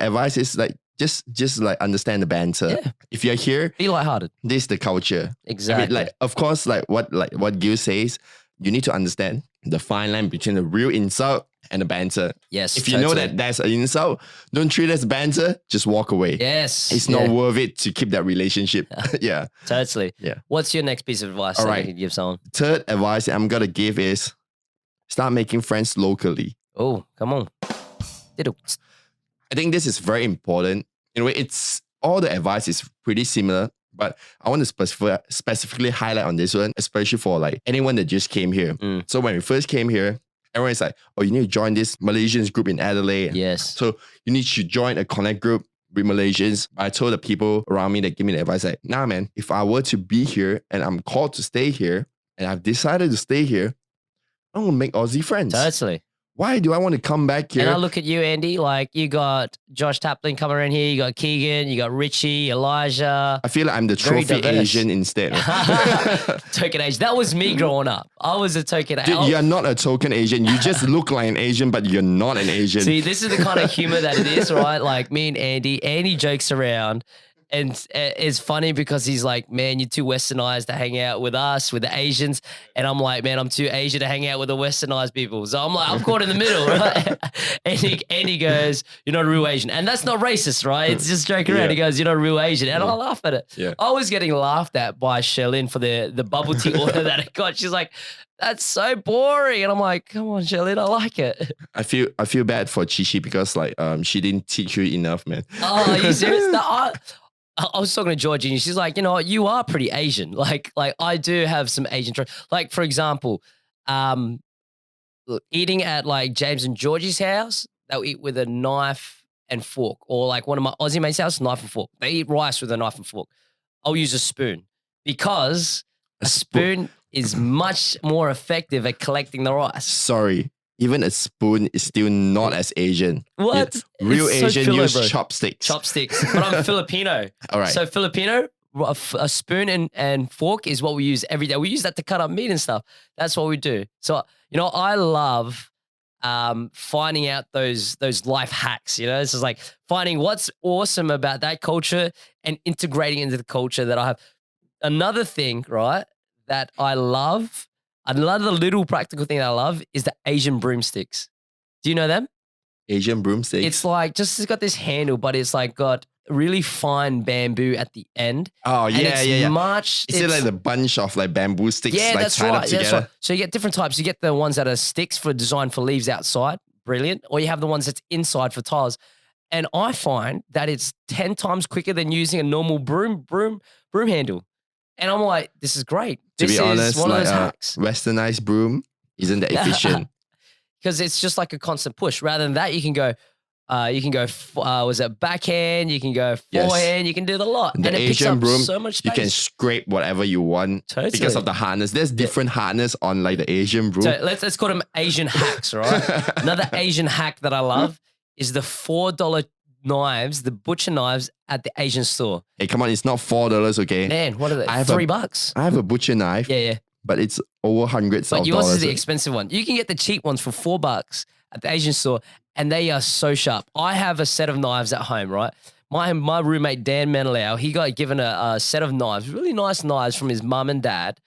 advice is like just like understand the banter. Yeah. If you're here, Be lighthearted. this is the culture. Exactly. I mean, like, of course, like what Gil says, you need to understand the fine line between the real insult and the banter. Yes. If you know that that's an insult, don't treat it as banter, just walk away. Yes. It's not worth it to keep that relationship. Yeah. Totally. Yeah. What's your next piece of advice All that right. you could give someone? Third advice I'm gonna give is start making friends locally. Oh, come on. I think this is very important. In a way, it's all the advice is pretty similar, but I want to specifically highlight on this one, especially for like anyone that just came here. So when we first came here, everyone's like, oh, you need to join this Malaysians group in Adelaide. Yes. So you need to join a connect group with Malaysians. I told the people around me that give me the advice like, nah, man, if I were to be here and I'm called to stay here and I've decided to stay here, I'm going to make Aussie friends. Totally. Why do I want to come back here? And I look at you, Andy, like you got Josh Taplin coming around here, you got Keegan, you got Richie, Elijah. I feel like I'm the Very trophy diverse. Asian instead. Token Asian. That was me growing up. I was a token Asian. Dude, you're not a token Asian. You just look like an Asian, but you're not an Asian. See, this is the kind of humor that it is, right? Like me and Andy. Andy jokes around. And it's funny because he's like, man, you're too westernized to hang out with us, with the Asians. And I'm like, man, I'm too Asian to hang out with the westernized people. So I'm like, I'm caught in the middle, right? And he goes, you're not a real Asian. And that's not racist, right? It's just joking around. Yeah. He goes, you're not a real Asian. And I laugh at it. Yeah. I was getting laughed at by Sherlyn for the bubble tea order that I got. She's like, that's so boring. And I'm like, come on, Sherlyn, I like it. I feel bad for Chichi because like she didn't teach you enough, man. Oh, are you serious? No, I was talking to Georgie and she's like, you know what, you are pretty Asian. Like I do have some Asian traits. Like, for example, eating at like James and Georgie's house, they'll eat with a knife and fork. Or like one of my Aussie mates' house, knife and fork. They eat rice with a knife and fork. I'll use a spoon because a spoon is much more effective at collecting the rice. Sorry. Even a spoon is still not as Asian. What? Yeah. Real It's so Asian filler, use bro. chopsticks. Chopsticks. But I'm Filipino. All right. So Filipino, a spoon and fork is what we use every day. We use that to cut up meat and stuff. That's what we do. So, I love finding out those life hacks. This is like finding what's awesome about that culture and integrating into the culture that I have. Another thing, right, that I love, another little practical thing that I love is the Asian broomsticks. Do you know them? Asian broomsticks. It's like it's got this handle, but it's like got really fine bamboo at the end. Oh, And yeah, it's yeah. Is it it's- like the bunch of like bamboo sticks yeah, like that's tied up right. together? That's right. So you get different types. You get the ones that are sticks for designed for leaves outside, brilliant. Or you have the ones that's inside for tiles. And I find that it's 10 times quicker than using a normal broom handle. And I'm like, this is great. To This be is honest, one of like those a hacks. westernized broom isn't that efficient. Because it's just like a constant push. Rather than that, you can go, was it backhand? You can go Yes. forehand. You can do the lot. The and it picks Asian up broom, so much you space. can scrape whatever you want because Totally. of the harness. There's different harness on like the Asian broom. So let's call them Asian hacks, right? Another Asian hack that I love is the $4 knives, the butcher knives at the Asian store. Hey, come on, it's not $4, okay? Man, what are they? I have $3. I have a butcher knife, Yeah. but it's over hundreds But of yours dollars. is the expensive one. You can get the cheap ones for $4 at the Asian store, and they are so sharp. I have a set of knives at home, right? My roommate Dan Menelao, he got given a set of knives, really nice knives from his mum and dad.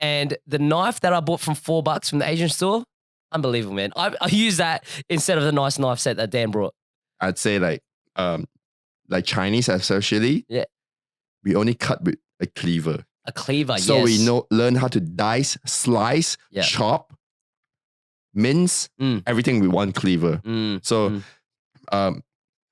And the knife that I bought from $4 from the Asian store, unbelievable, man. I use that instead of the nice knife set that Dan brought. I'd say like Chinese especially. Yeah. We only cut with a cleaver. A cleaver, So yes. we learn how to dice, slice, Yeah. chop, mince, everything with one cleaver. So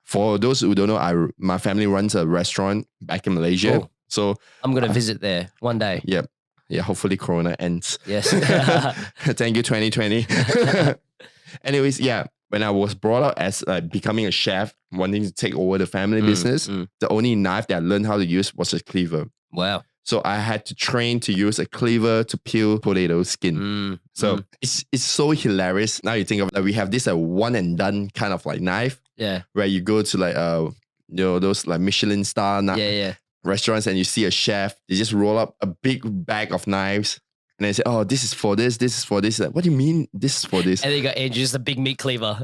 for those who don't know, my family runs a restaurant back in Malaysia. Cool. So I'm going to visit there one day. yeah, hopefully Corona ends. Yes. Thank you, 2020. Anyways, yeah, when I was brought up as becoming a chef, wanting to take over the family business, the only knife that I learned how to use was a cleaver. Wow. So I had to train to use a cleaver to peel potato skin. So it's so hilarious. Now you think of like we have this one and done kind of like knife. Yeah. Where you go to like those like Michelin star restaurants and you see a chef, they just roll up a big bag of knives and they say, oh, this is for this is for this. Like, what do you mean this is for this? And then you got Andrew, just a big meat cleaver.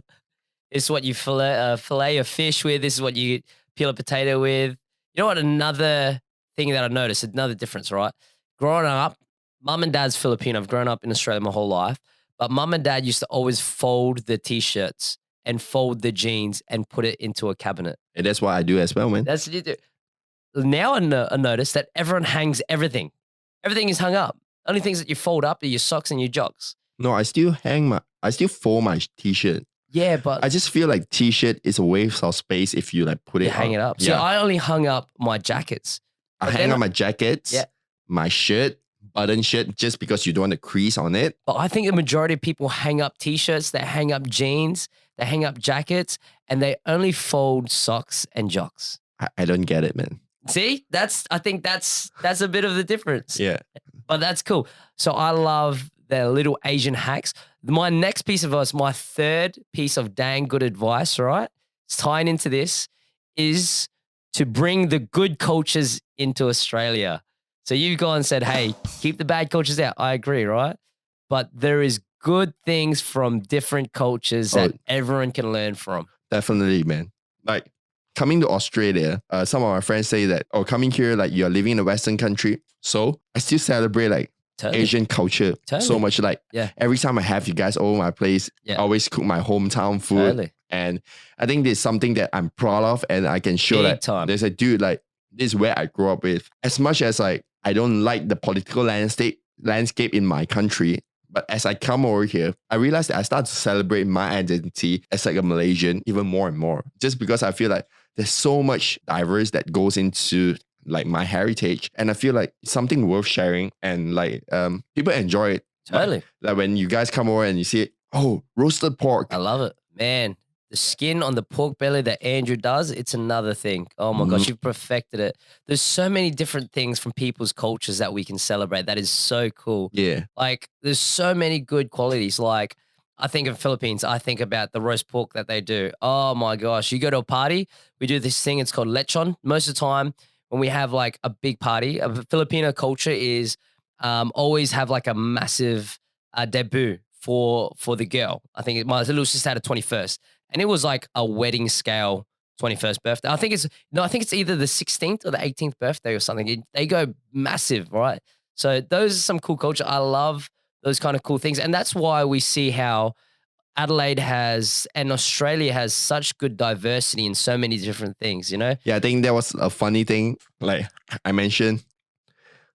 This is what you fillet a fish with. This is what you peel a potato with. You know what? Another thing that I noticed, another difference, right? Growing up, mum and dad's Filipino. I've grown up in Australia my whole life, but mum and dad used to always fold the t-shirts and fold the jeans and put it into a cabinet. And that's what I do as well, man. That's what you do. Now I notice that everyone hangs everything. Everything is hung up. Only things that you fold up are your socks and your jocks. No, I still fold my t-shirt. Yeah, but I just feel like t-shirt is a waste of space if you like put it hang it up. Yeah. So I only hung up my jackets. I hang up my jackets, my shirt, button shirt, just because you don't want to crease on it. But I think the majority of people hang up t-shirts, they hang up jeans, they hang up jackets, and they only fold socks and jocks. I don't get it, man. See, I think that's a bit of the difference. Yeah. But that's cool. So I love the little Asian hacks. My next piece of advice, my third piece of dang good advice, right? It's tying into this, is to bring the good cultures into Australia. So you've gone and said, hey, keep the bad cultures out. I agree, right? But there is good things from different cultures that everyone can learn from. Definitely, man. Like coming to Australia, some of my friends say that, coming here, like you're living in a Western country. So I still celebrate like Asian culture so much. Like every time I have you guys over my place, I always cook my hometown food. And I think there's something that I'm proud of and I can show Big time. There's a dude like this is where I grew up with. As much as like I don't like the political landscape in my country, but as I come over here, I realized that I start to celebrate my identity as like a Malaysian even more and more. Just because I feel like there's so much diverse that goes into like my heritage. And I feel like it's something worth sharing and like people enjoy it. Totally. Like when you guys come over and you see it, roasted pork. I love it. Man, the skin on the pork belly that Andrew does, it's another thing. Oh my gosh, you've perfected it. There's so many different things from people's cultures that we can celebrate. That is so cool. Yeah. Like there's so many good qualities. Like I think of Philippines, I think about the roast pork that they do. Oh my gosh, you go to a party, we do this thing, it's called lechon. Most of the time when we have like a big party, a Filipino culture is always have like a massive debut for the girl. I think my little sister had a 21st, and it was like a wedding scale 21st birthday. I think it's either the 16th or the 18th birthday or something. They go massive, right? So those are some cool culture. I love those kind of cool things, and that's why we see how Adelaide has and Australia has such good diversity in so many different things, you know? Yeah, I think that was a funny thing. Like I mentioned,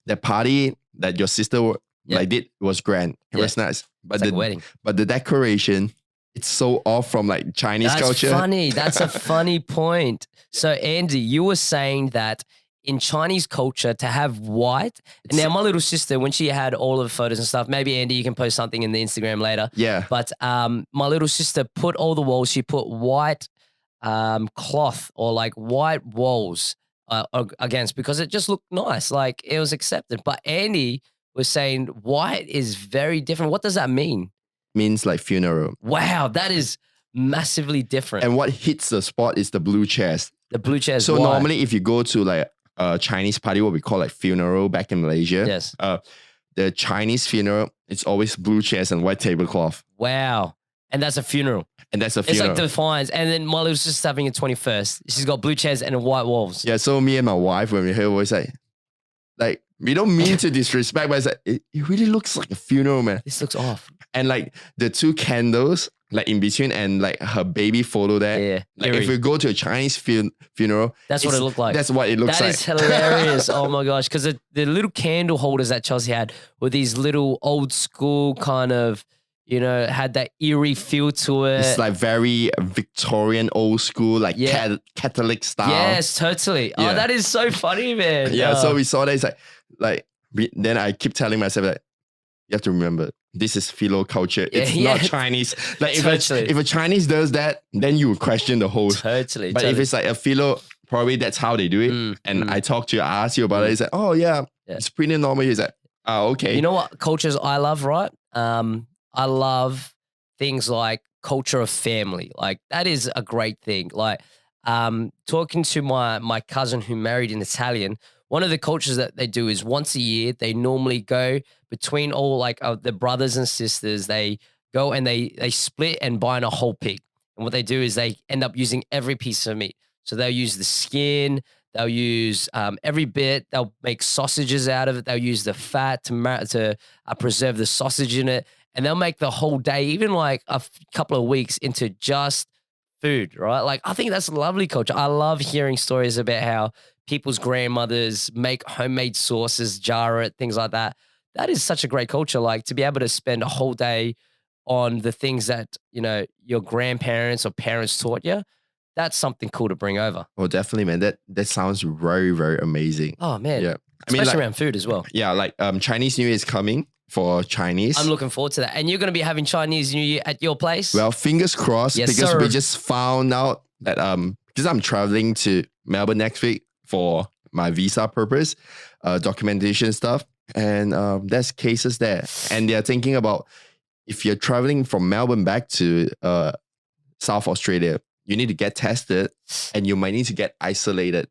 the party that your sister did was grand. It was nice. But It's like a wedding. But the decoration, it's so off from like Chinese culture. That's funny. That's a funny point. So Andy, you were saying that in Chinese culture to have white. And now my little sister, when she had all of the photos and stuff, maybe Andy, you can post something in the Instagram later. Yeah. But my little sister put all the walls, she put white cloth or like white walls against because it just looked nice. Like it was accepted. But Andy was saying white is very different. What does that mean? Means like funeral. Wow, that is massively different. And what hits the spot is the blue chairs. The blue chairs. So why? normally if you go to like a Chinese party, what we call like funeral back in Malaysia. Yes. The Chinese funeral, it's always blue chairs and white tablecloth. Wow. And that's a funeral. And that's a It's funeral. like defines. And then my little sister's having a 21st. She's got blue chairs and white walls. Yeah, so me and my wife, when we hear always like we don't mean to disrespect, but it's like, it really looks like a funeral, man. This looks off. And like the two candles, like in between, and like her baby photo there. Yeah. Like if you go to a Chinese funeral, That's what it looked like. That's what it looks That like. is hilarious. Oh my gosh. Because the little candle holders that Chelsea had were these little old school kind of, you know, had that eerie feel to it. It's like very Victorian, old school, like Catholic style. Yes, totally. Yeah. Oh, that is so funny, man. Yeah, so we saw that. It's then I keep telling myself that you have to remember this is philo culture. It's not Chinese. Like if a Chinese does that, then you would question the whole. Totally. But if it's like a philo, probably that's how they do it. And I talked to you, I asked you about it. He's like, oh yeah, it's pretty normal. He's like, oh okay. You know what cultures I love, right? I love things like culture of family. Like that is a great thing. Like talking to my cousin who married an Italian, one of the cultures that they do is once a year, they normally go between all like the brothers and sisters, they go and they split and buy a whole pig. And what they do is they end up using every piece of meat. So they'll use the skin, they'll use every bit, they'll make sausages out of it. They'll use the fat to preserve the sausage in it. And they'll make the whole day, even like a couple of weeks into just food, right? Like, I think that's a lovely culture. I love hearing stories about how people's grandmothers make homemade sauces, jar it, things like that. That is such a great culture. Like to be able to spend a whole day on the things that, you know, your grandparents or parents taught you. That's something cool to bring over. Oh, definitely, man. That sounds very, very amazing. Oh man. Yeah. Especially around food as well. Yeah, like Chinese New Year is coming for Chinese. I'm looking forward to that. And you're going to be having Chinese New Year at your place? Well, fingers crossed, because we just found out that because I'm traveling to Melbourne next week for my visa purpose, documentation stuff, and there's cases there. And they're thinking about if you're traveling from Melbourne back to South Australia, you need to get tested and you might need to get isolated.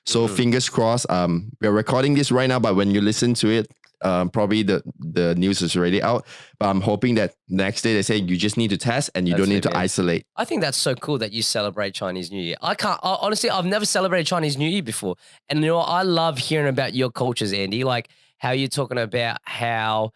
So fingers crossed. We're recording this right now, but when you listen to it, probably the news is already out. But I'm hoping that next day they say you just need to test and you don't need to isolate. I think that's so cool that you celebrate Chinese New Year. Honestly, I've never celebrated Chinese New Year before. And you know, I love hearing about your cultures, Andy, like how you're talking about how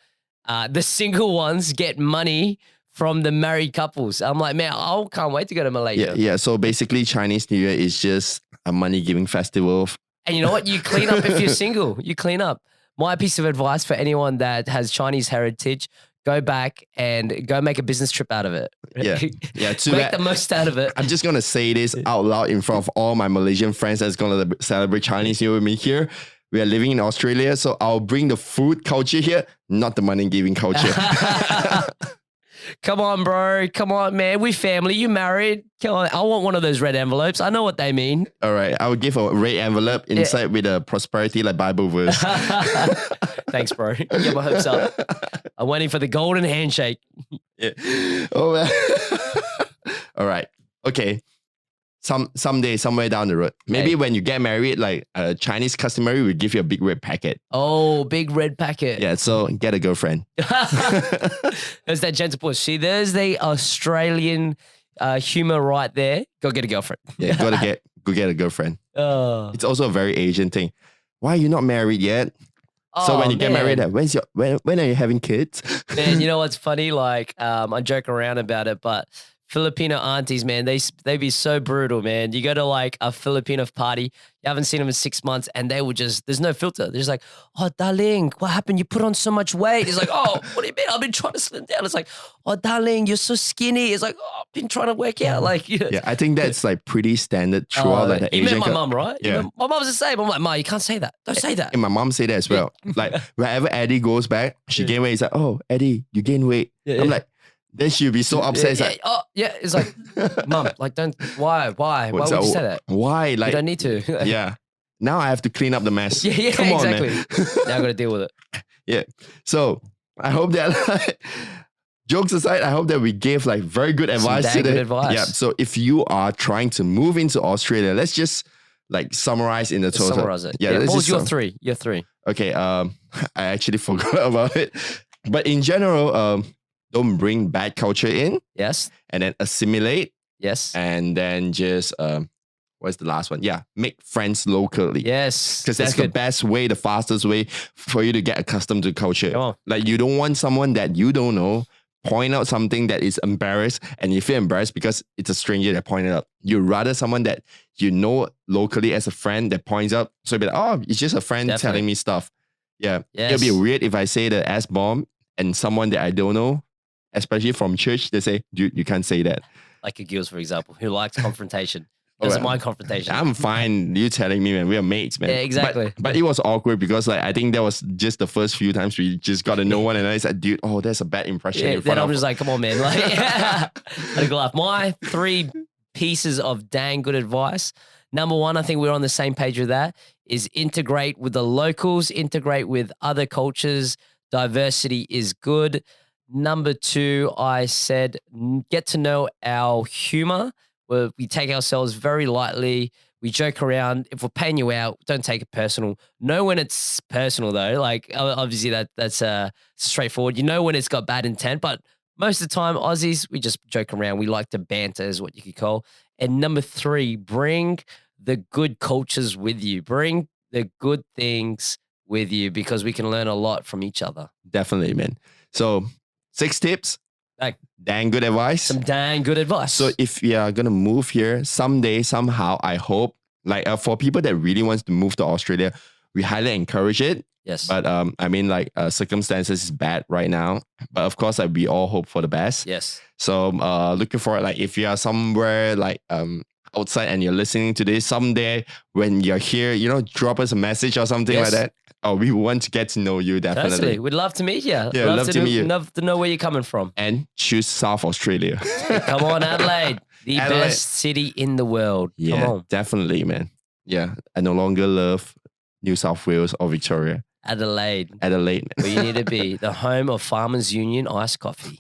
the single ones get money from the married couples. I'm like, man, I can't wait to go to Malaysia. Yeah. So basically Chinese New Year is just a money-giving festival. And you know what? You clean up if you're single. You clean up. My piece of advice for anyone that has Chinese heritage, go back and go make a business trip out of it. Yeah. Make the most out of it. I'm just going to say this out loud in front of all my Malaysian friends that's going to celebrate Chinese New Year with me here. We are living in Australia, so I'll bring the food culture here, not the money-giving culture. Come on, bro. Come on, man. We family. You married. Come on. I want one of those red envelopes. I know what they mean. All right. I would give a red envelope inside with a prosperity like Bible verse. Thanks, bro. Get my hopes up. I'm waiting for the golden handshake. Yeah. Oh, man. All right. Okay. someday, somewhere down the road. Maybe when you get married, like a Chinese customary will give you a big red packet. Oh, big red packet. Yeah, so get a girlfriend. There's that gentle push. See, there's the Australian humor right there. Go get a girlfriend. Yeah, go get a girlfriend. Oh. It's also a very Asian thing. Why are you not married yet? So when you get married, when are you having kids? Man, you know what's funny? Like, I joke around about it, but Filipino aunties, man, they be so brutal, man. You go to like a Filipino party, you haven't seen them in 6 months, and they will there's no filter. They're just like, oh, darling, what happened? You put on so much weight. It's like, oh, what do you mean? I've been trying to slim down. It's like, oh, darling, you're so skinny. It's like, oh, I've been trying to work out. Like, yeah, I think that's like pretty standard throughout like the you Asian. met my mom, right? Yeah. My mom's the same. I'm like, Ma, you can't say that. Don't say that. And my mom say that as well. Like wherever Eddie goes back, she gain weight. It's like, oh, Eddie, you gain weight. I'm like, then she'll be so upset. It's like, oh, yeah. It's like, Mom, like, don't. Why? Why would you say that? Why? Like, you don't need to. Yeah. Now I have to clean up the mess. Yeah, Come on, exactly. man. Now I got to deal with it. Yeah. So I hope that, jokes aside, I hope that we gave like very good advice today. Good advice. Yeah. So if you are trying to move into Australia, let's just like summarize in the total. Summarize it. Yeah. What was your three? Your three. Okay. I actually forgot about it, but in general, don't bring bad culture in. Yes. And then assimilate. Yes. And then just what's the last one? Yeah, make friends locally. Yes. Because that's the best way, the fastest way for you to get accustomed to culture. Come on. Like you don't want someone that you don't know point out something that is embarrassed and you feel embarrassed because it's a stranger that pointed out. You'd rather someone that you know locally as a friend that points out. So you'd be like, oh, it's just a friend telling me stuff. Yeah. Yes. It'll be weird if I say the S-bomb and someone that I don't know, especially from church, they say, dude, you can't say that. Like a Gills, for example, who likes confrontation. Doesn't mind confrontation. I'm fine. You telling me, man, we are mates, man. Yeah, exactly. But it was awkward because like I think that was just the first few times we just got to know one another. I said, dude, oh, that's a bad impression. Yeah, then I'm just like, come on, man. Like, I had a laugh. My 3 pieces of dang good advice. Number 1, I think we're on the same page with that, is integrate with the locals, integrate with other cultures. Diversity is good. Number 2, I said, get to know our humor. Where we take ourselves very lightly. We joke around. If we're paying you out, don't take it personal. Know when it's personal though. Like obviously that's straightforward. You know when it's got bad intent, but most of the time Aussies, we just joke around. We like to banter is what you could call. And number 3, bring the good cultures with you. Bring the good things with you because we can learn a lot from each other. Definitely, man. So 6 tips. Like, dang good advice. Some dang good advice. So if you are gonna move here someday, somehow, I hope, like for people that really wants to move to Australia, we highly encourage it. Yes. But I mean, like circumstances is bad right now. But of course, like we all hope for the best. Yes. So looking forward, like if you are somewhere like outside and you're listening to this someday when you're here, you know, drop us a message or something like that. Oh, we want to get to know you, definitely. Totally. We'd love to meet you. Yeah, love to meet you. Love to know where you're coming from. And choose South Australia. Come on, Adelaide. The best city in the world. Yeah, come on. Definitely, man. Yeah, I no longer love New South Wales or Victoria. Adelaide. Adelaide. Where you need to be. The home of Farmers Union iced coffee.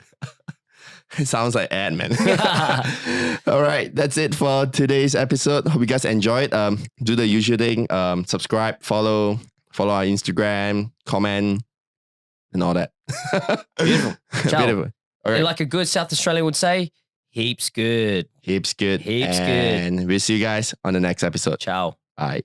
It sounds like ad, man. All right, that's it for today's episode. Hope you guys enjoyed. Do the usual thing. Subscribe, follow our Instagram, comment, and all that. Beautiful. Ciao. Beautiful. All right. Like a good South Australian would say, heaps good. Heaps good. Heaps good. And we'll see you guys on the next episode. Ciao. Bye.